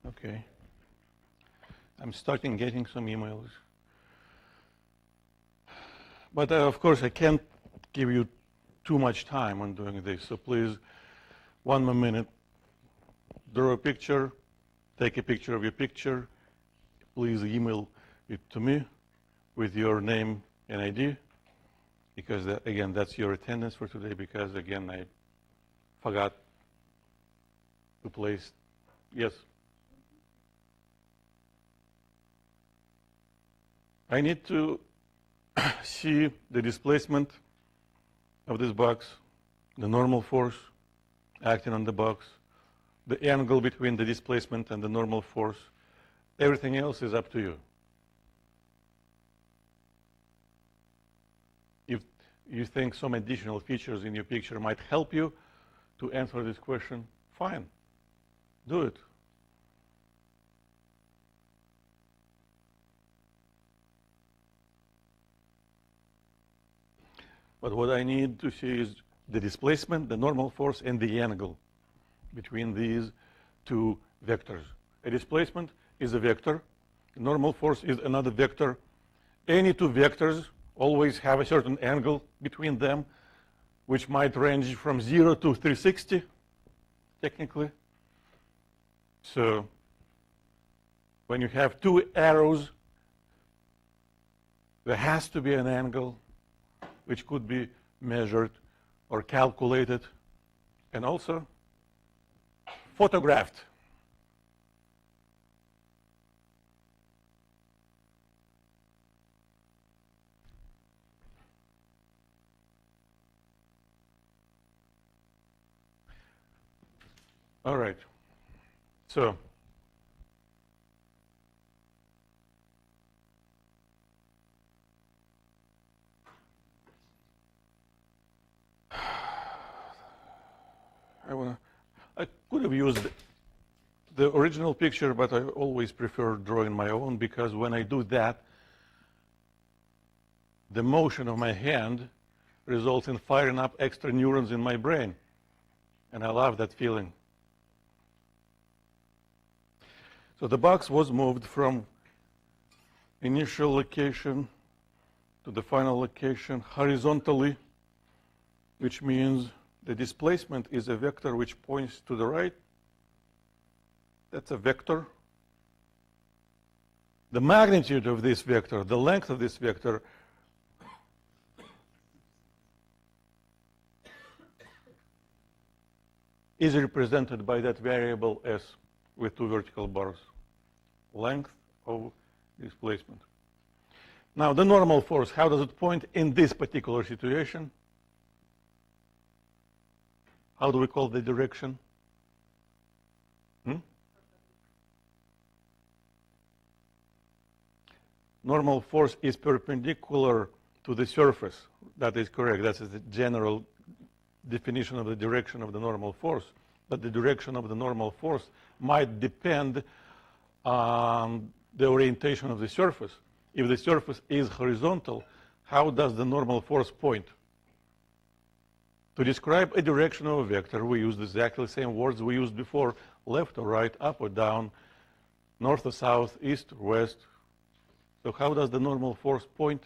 Okay. I'm starting getting some emails. But of course, I can't give you too much time on doing this. So please, one more minute. Draw a picture. Take a picture of your picture. Please email it to me with your name and ID. Because, again, that's your attendance for today. Because, again, I forgot to place. Yes? I need to see the displacement of this box, the normal force acting on the box, the angle between the displacement and the normal force. Everything else is up to you. If you think some additional features in your picture might help you to answer this question, fine, do it. But what I need to see is the displacement, the normal force, and the angle between these two vectors. A displacement is a vector. A normal force is another vector. Any two vectors always have a certain angle between them, which might range from 0 to 360, technically. So when you have two arrows, there has to be an angle which could be measured or calculated and also photographed. All right. So I could have used the original picture, but I always prefer drawing my own because when I do that, the motion of my hand results in firing up extra neurons in my brain. And I love that feeling. So the box was moved from initial location to the final location horizontally, which means the displacement is a vector which points to the right. That's a vector. The magnitude of this vector, the length of this vector, is represented by that variable s with two vertical bars. Length of displacement. Now, the normal force, how does it point in this particular situation? How do we call the direction? Normal force is perpendicular to the surface. That is correct. That's the general definition of the direction of the normal force. But the direction of the normal force might depend on the orientation of the surface. If the surface is horizontal, how does the normal force point? To describe a direction of a vector, we use exactly the same words we used before: left or right, up or down, north or south, east or west. So how does the normal force point?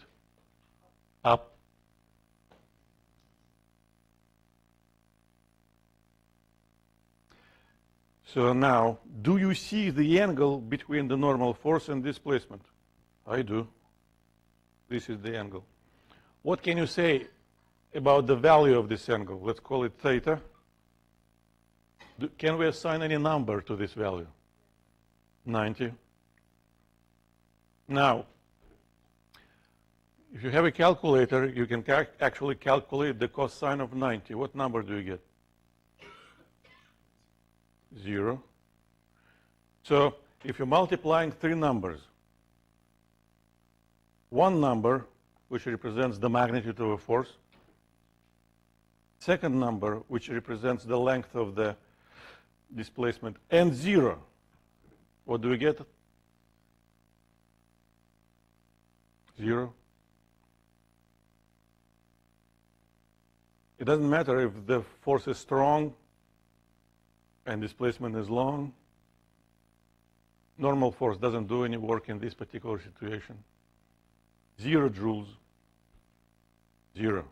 Up. So now, do you see the angle between the normal force and displacement? I do. This is the angle. What can you say about the value of this angle? Let's call it theta. Can we assign any number to this value? 90. Now, if you have a calculator, you can actually calculate the cosine of 90. What number do you get? 0. So if you're multiplying three numbers, one number, which represents the magnitude of a force, second number, which represents the length of the displacement, and 0. What do we get? 0. It doesn't matter if the force is strong and displacement is long. Normal force doesn't do any work in this particular situation. 0 joules. 0.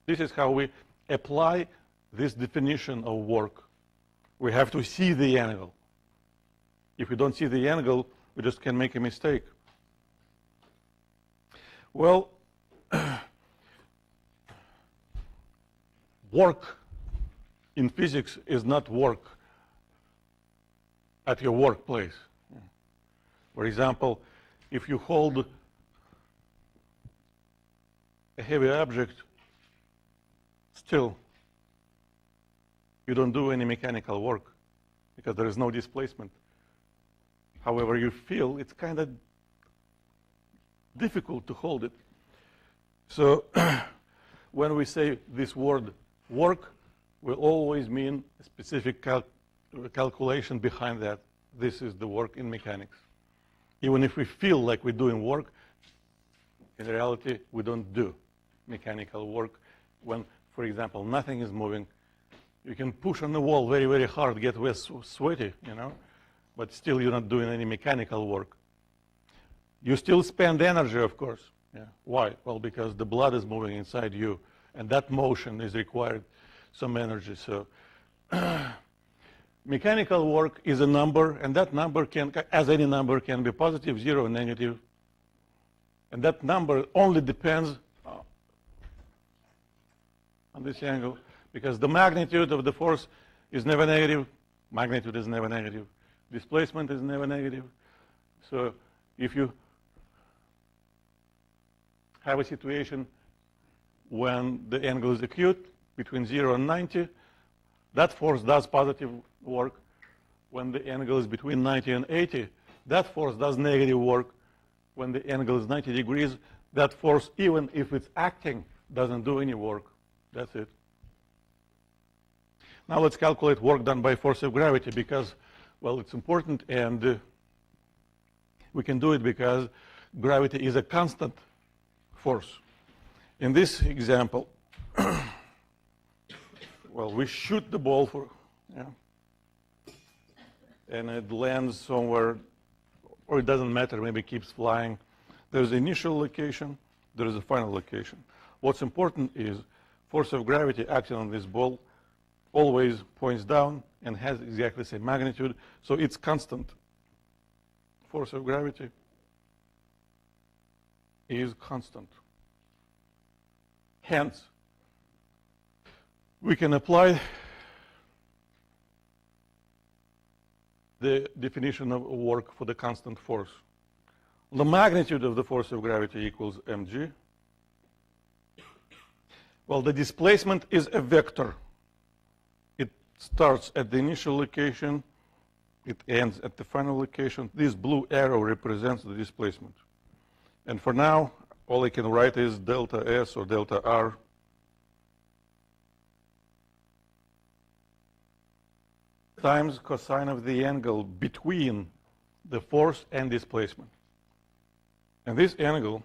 This is how we apply this definition of work. We have to see the angle. If we don't see the angle, we just can make a mistake. Well, work in physics is not work at your workplace. For example, if you hold a heavy object still, you don't do any mechanical work because there is no displacement. However, you feel it's kind of difficult to hold it. So when we say this word work, we always mean a specific calculation behind that. This is the work in mechanics. Even if we feel like we're doing work, in reality, we don't do mechanical work. When, for example, nothing is moving, you can push on the wall very, very hard, get sweaty, you know, but still you're not doing any mechanical work. You still spend energy, of course. Yeah. Why? Well, because the blood is moving inside you, and that motion is required some energy. So mechanical work is a number, and that number can, as any number, can be positive, 0, negative. And that number only depends on this angle, because the magnitude of the force is never negative, magnitude is never negative, displacement is never negative. So if you have a situation when the angle is acute, between 0 and 90, that force does positive work. When the angle is between 90 and 80, that force does negative work. When the angle is 90 degrees, that force, even if it's acting, doesn't do any work. That's it. Now let's calculate work done by force of gravity because, well, it's important, and we can do it because gravity is a constant force. In this example, well, we shoot the ball and it lands somewhere, or it doesn't matter, maybe it keeps flying. There's the initial location, there is a final location. What's important is force of gravity acting on this ball always points down and has exactly the same magnitude, so it's constant. Force of gravity is constant. Hence, we can apply the definition of work for the constant force. The magnitude of the force of gravity equals mg. Well, the displacement is a vector. It starts at the initial location, it ends at the final location. This blue arrow represents the displacement. And for now, all I can write is delta S or delta R times cosine of the angle between the force and displacement. And this angle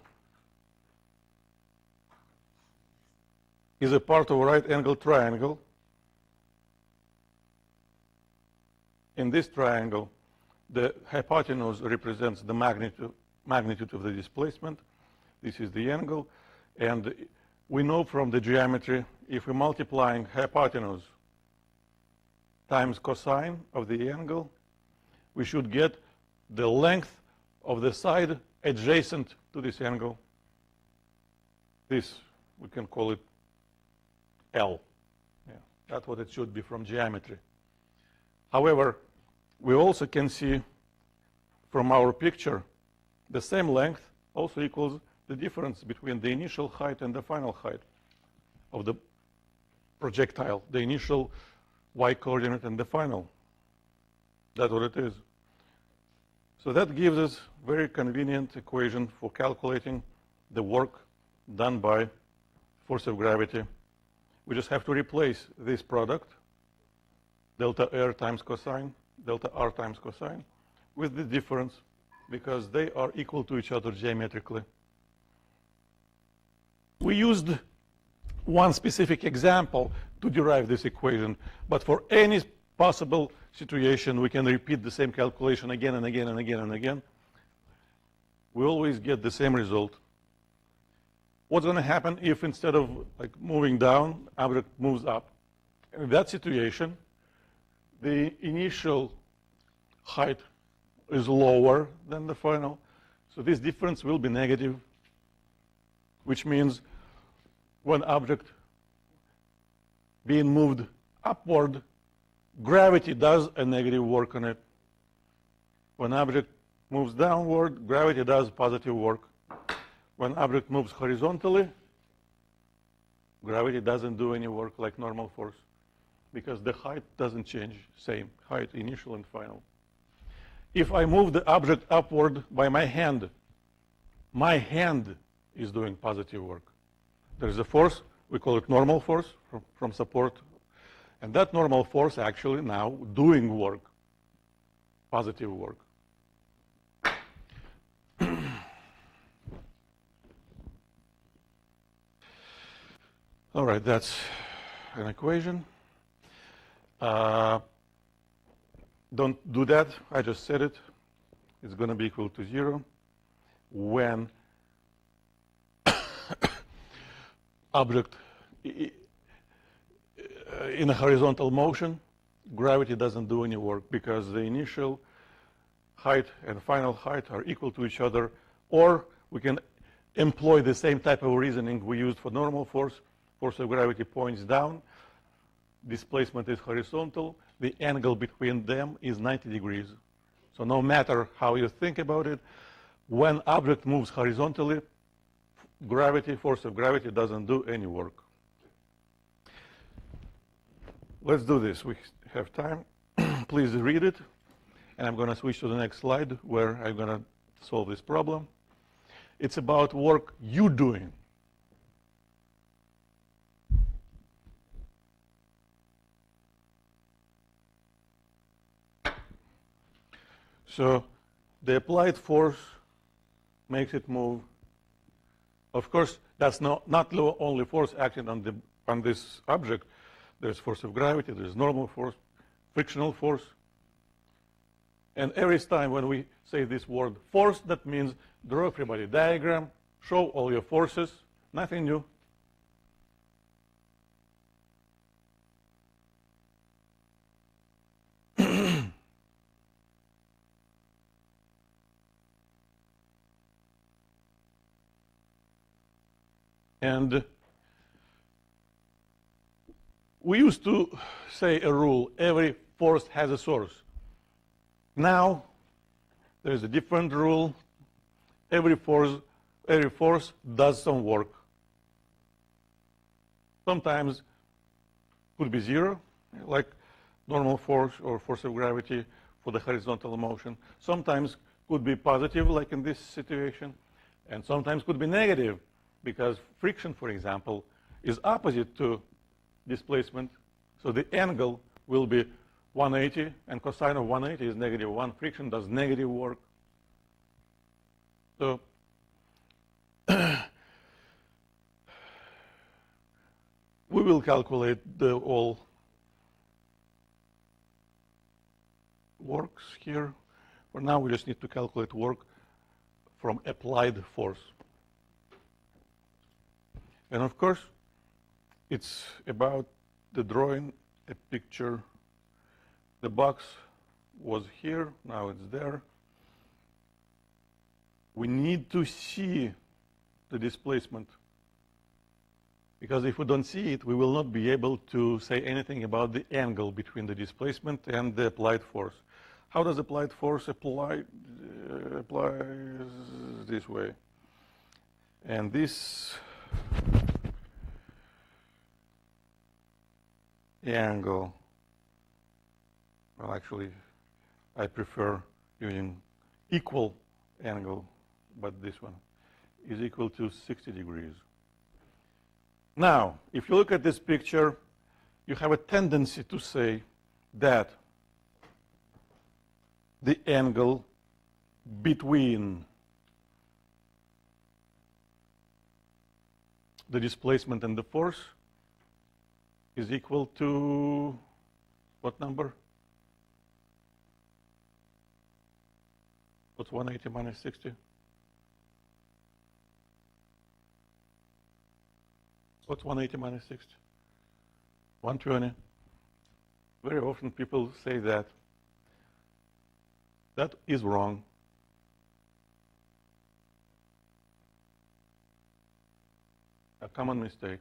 is a part of a right angle triangle. In this triangle, the hypotenuse represents the magnitude of the displacement. This is the angle. And we know from the geometry, if we're multiplying hypotenuse times cosine of the angle, we should get the length of the side adjacent to this angle. This, we can call it L. Yeah, that's what it should be from geometry. However, we also can see from our picture the same length also equals the difference between the initial height and the final height of the projectile, the initial y coordinate and the final. That's what it is. So that gives us very convenient equation for calculating the work done by force of gravity. We just have to replace this product, delta R times cosine, delta R times cosine, with the difference, because they are equal to each other geometrically. We used one specific example to derive this equation, but for any possible situation, we can repeat the same calculation again and again and again and again. We always get the same result. What's going to happen if instead of moving down, object moves up? In that situation, the initial height is lower than the final, so this difference will be negative, which means when object being moved upward, gravity does a negative work on it. When object moves downward, gravity does positive work. When object moves horizontally, gravity doesn't do any work like normal force, because the height doesn't change, same height, initial and final. If I move the object upward by my hand is doing positive work. There's a force, we call it normal force from support, and that normal force actually now doing work, positive work. All right, that's an equation. Don't do that, I just said it. It's going to be equal to 0 when object in a horizontal motion, gravity doesn't do any work because the initial height and final height are equal to each other, or we can employ the same type of reasoning we used for normal force. Force of gravity points down, displacement is horizontal, the angle between them is 90 degrees. So no matter how you think about it, when object moves horizontally, force of gravity doesn't do any work. Let's do this. We have time. Please read it. And I'm going to switch to the next slide where I'm going to solve this problem. It's about work you're doing. So the applied force makes it move. Of course, that's not the only force acting on this object. There's force of gravity, there's normal force, frictional force. And every time when we say this word force, that means draw everybody diagram, show all your forces, nothing new. And we used to say a rule, every force has a source. Now, there's a different rule. Every force does some work. Sometimes could be 0, like normal force or force of gravity for the horizontal motion. Sometimes could be positive, like in this situation. And sometimes could be negative, because friction, for example, is opposite to displacement. So the angle will be 180, and cosine of 180 is -1. Friction does negative work. So we will calculate all works here. For now, we just need to calculate work from applied force. And of course, it's about the drawing a picture. The box was here, now it's there. We need to see the displacement, because if we don't see it, we will not be able to say anything about the angle between the displacement and the applied force. How does applied force apply this way? And this angle, well, actually, I prefer using equal angle, but this one is equal to 60 degrees. Now, if you look at this picture, you have a tendency to say that the angle between the displacement and the force is equal to what number? What's 180 minus 60? What's 180 minus 60? 120. Very often people say that. That is wrong. A common mistake.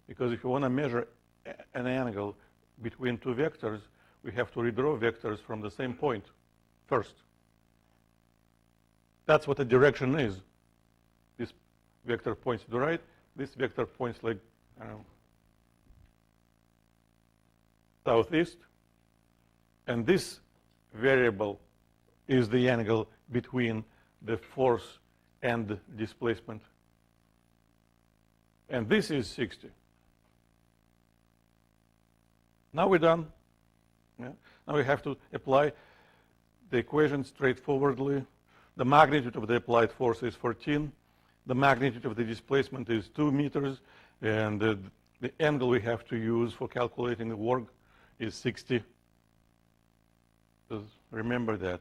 Because if you want to measure an angle between two vectors, we have to redraw vectors from the same point first. That's what the direction is. This vector points to the right. This vector points like, I don't know, southeast. And this variable is the angle between the force and the displacement. And this is 60. Now we're done. Yeah? Now we have to apply the equation straightforwardly. The magnitude of the applied force is 14. The magnitude of the displacement is 2 meters. And the angle we have to use for calculating the work is 60. Just remember that.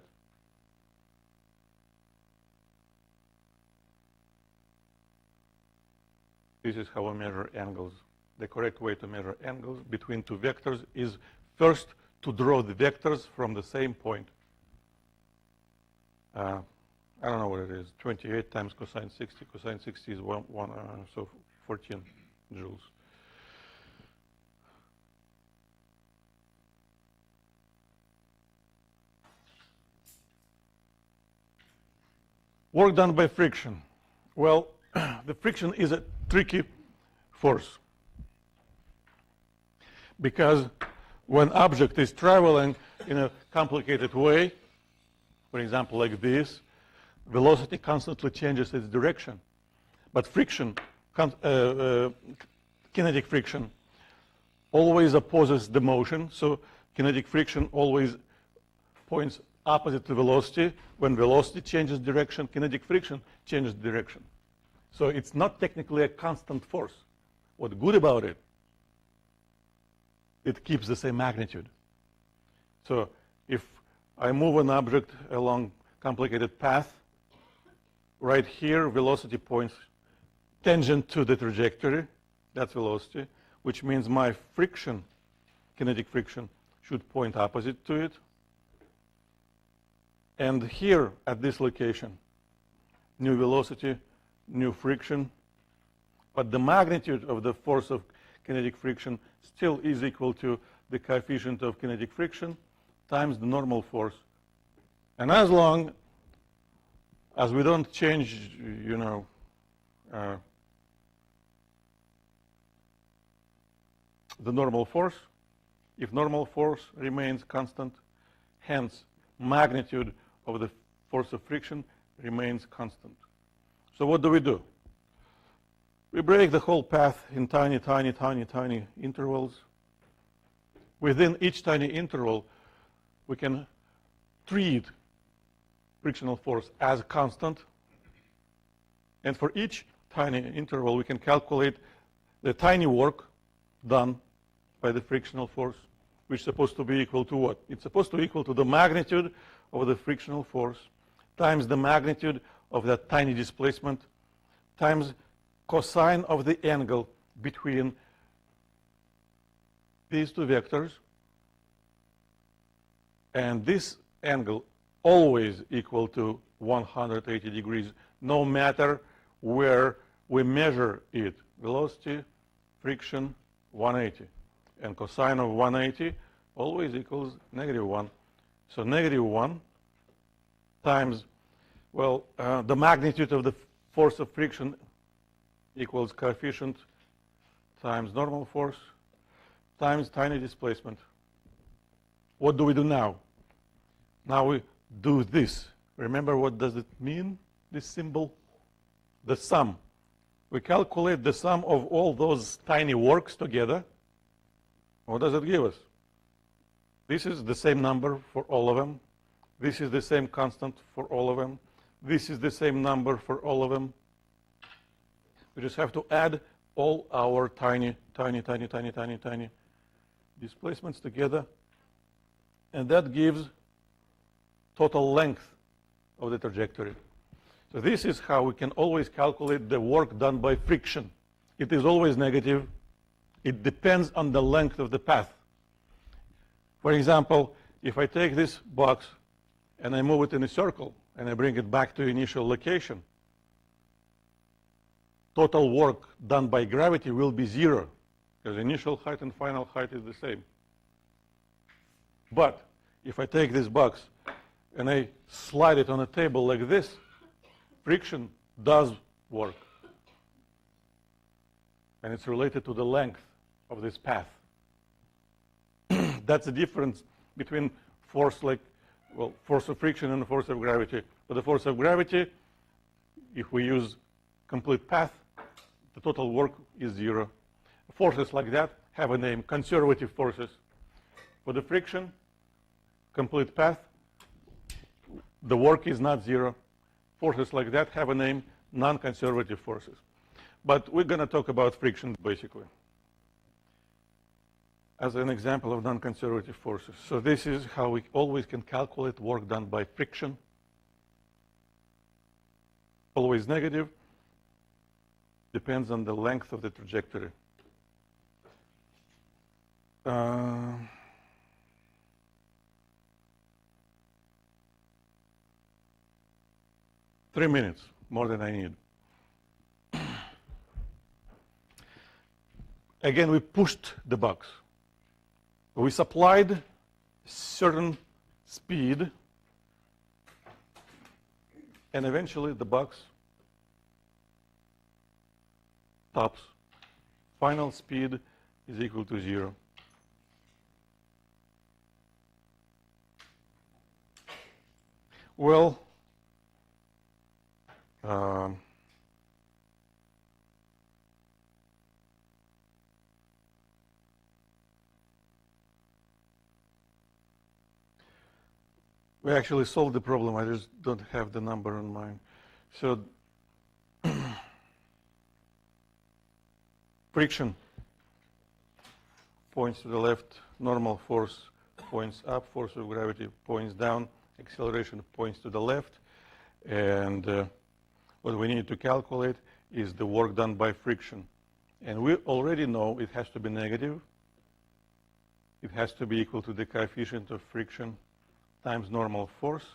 This is how we measure angles. The correct way to measure angles between two vectors is first to draw the vectors from the same point. I don't know what it is. 28 times cosine 60. Cosine 60 is so 14 joules. Work done by friction. Well, the friction is a tricky force. Because when object is traveling in a complicated way, for example, like this, velocity constantly changes its direction. But friction, kinetic friction, always opposes the motion. So kinetic friction always points opposite to velocity. When velocity changes direction, kinetic friction changes direction. So it's not technically a constant force. What's good about it, it keeps the same magnitude. So if I move an object along complicated path, right here velocity points tangent to the trajectory, that's velocity, which means my friction, kinetic friction, should point opposite to it. And here at this location, new velocity, new friction, but the magnitude of the force of kinetic friction still is equal to the coefficient of kinetic friction times the normal force. And as long as we don't change, the normal force, if normal force remains constant, hence magnitude of the force of friction remains constant. So what do? We break the whole path in tiny, tiny, tiny, tiny intervals. Within each tiny interval, we can treat frictional force as constant. And for each tiny interval, we can calculate the tiny work done by the frictional force, which is supposed to be equal to what? It's supposed to be equal to the magnitude of the frictional force times the magnitude of that tiny displacement times cosine of the angle between these two vectors. And this angle always equal to 180 degrees, no matter where we measure it. Velocity, friction, 180. And cosine of 180 always equals -1. So -1 times, well, the magnitude of the force of friction equals coefficient times normal force times tiny displacement. What do we do now? Now we do this. Remember what does it mean, this symbol? The sum. We calculate the sum of all those tiny works together. What does it give us? This is the same number for all of them. This is the same constant for all of them. This is the same number for all of them. We just have to add all our tiny displacements together. And that gives total length of the trajectory. So this is how we can always calculate the work done by friction. It is always negative. It depends on the length of the path. For example, if I take this box and I move it in a circle and I bring it back to initial location, total work done by gravity will be 0, because initial height and final height is the same. But if I take this box and I slide it on a table like this, friction does work. And it's related to the length of this path. That's the difference between force force of friction and force of gravity. For the force of gravity, if we use complete path, the total work is 0. Forces like that have a name, conservative forces. For the friction, complete path, the work is not 0. Forces like that have a name, non-conservative forces. But we're going to talk about friction, basically, as an example of non-conservative forces. So this is how we always can calculate work done by friction. Always negative. Depends on the length of the trajectory. 3 minutes, more than I need. Again, we pushed the box. We supplied certain speed, and eventually the box stops. Final speed is equal to 0. Well, we actually solved the problem. I just don't have the number in mind. So friction points to the left, normal force points up, force of gravity points down, acceleration points to the left, and what we need to calculate is the work done by friction. And we already know it has to be negative. It has to be equal to the coefficient of friction times normal force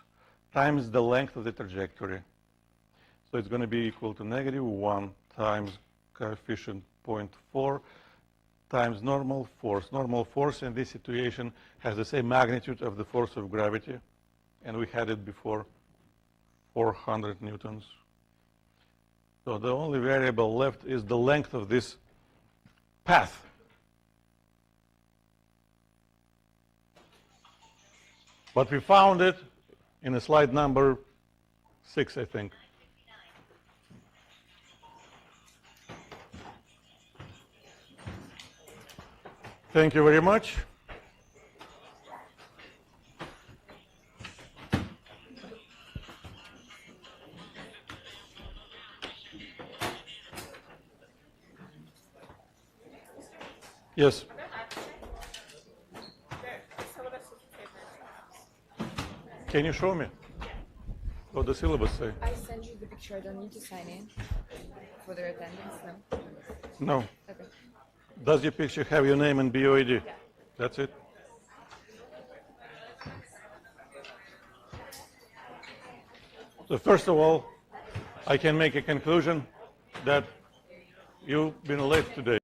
times the length of the trajectory. So it's going to be equal to -1 times coefficient 0.4 times normal force. Normal force in this situation has the same magnitude of the force of gravity, and we had it before, 400 newtons. So the only variable left is the length of this path. But we found it in a slide number 6, I think. Thank you very much. Yes. Can you show me what the syllabus say? I sent you the picture. I don't need to sign in for their attendance, no? No. Okay. Does your picture have your name and BOID? Yeah. That's it? So first of all, I can make a conclusion that you've been late today.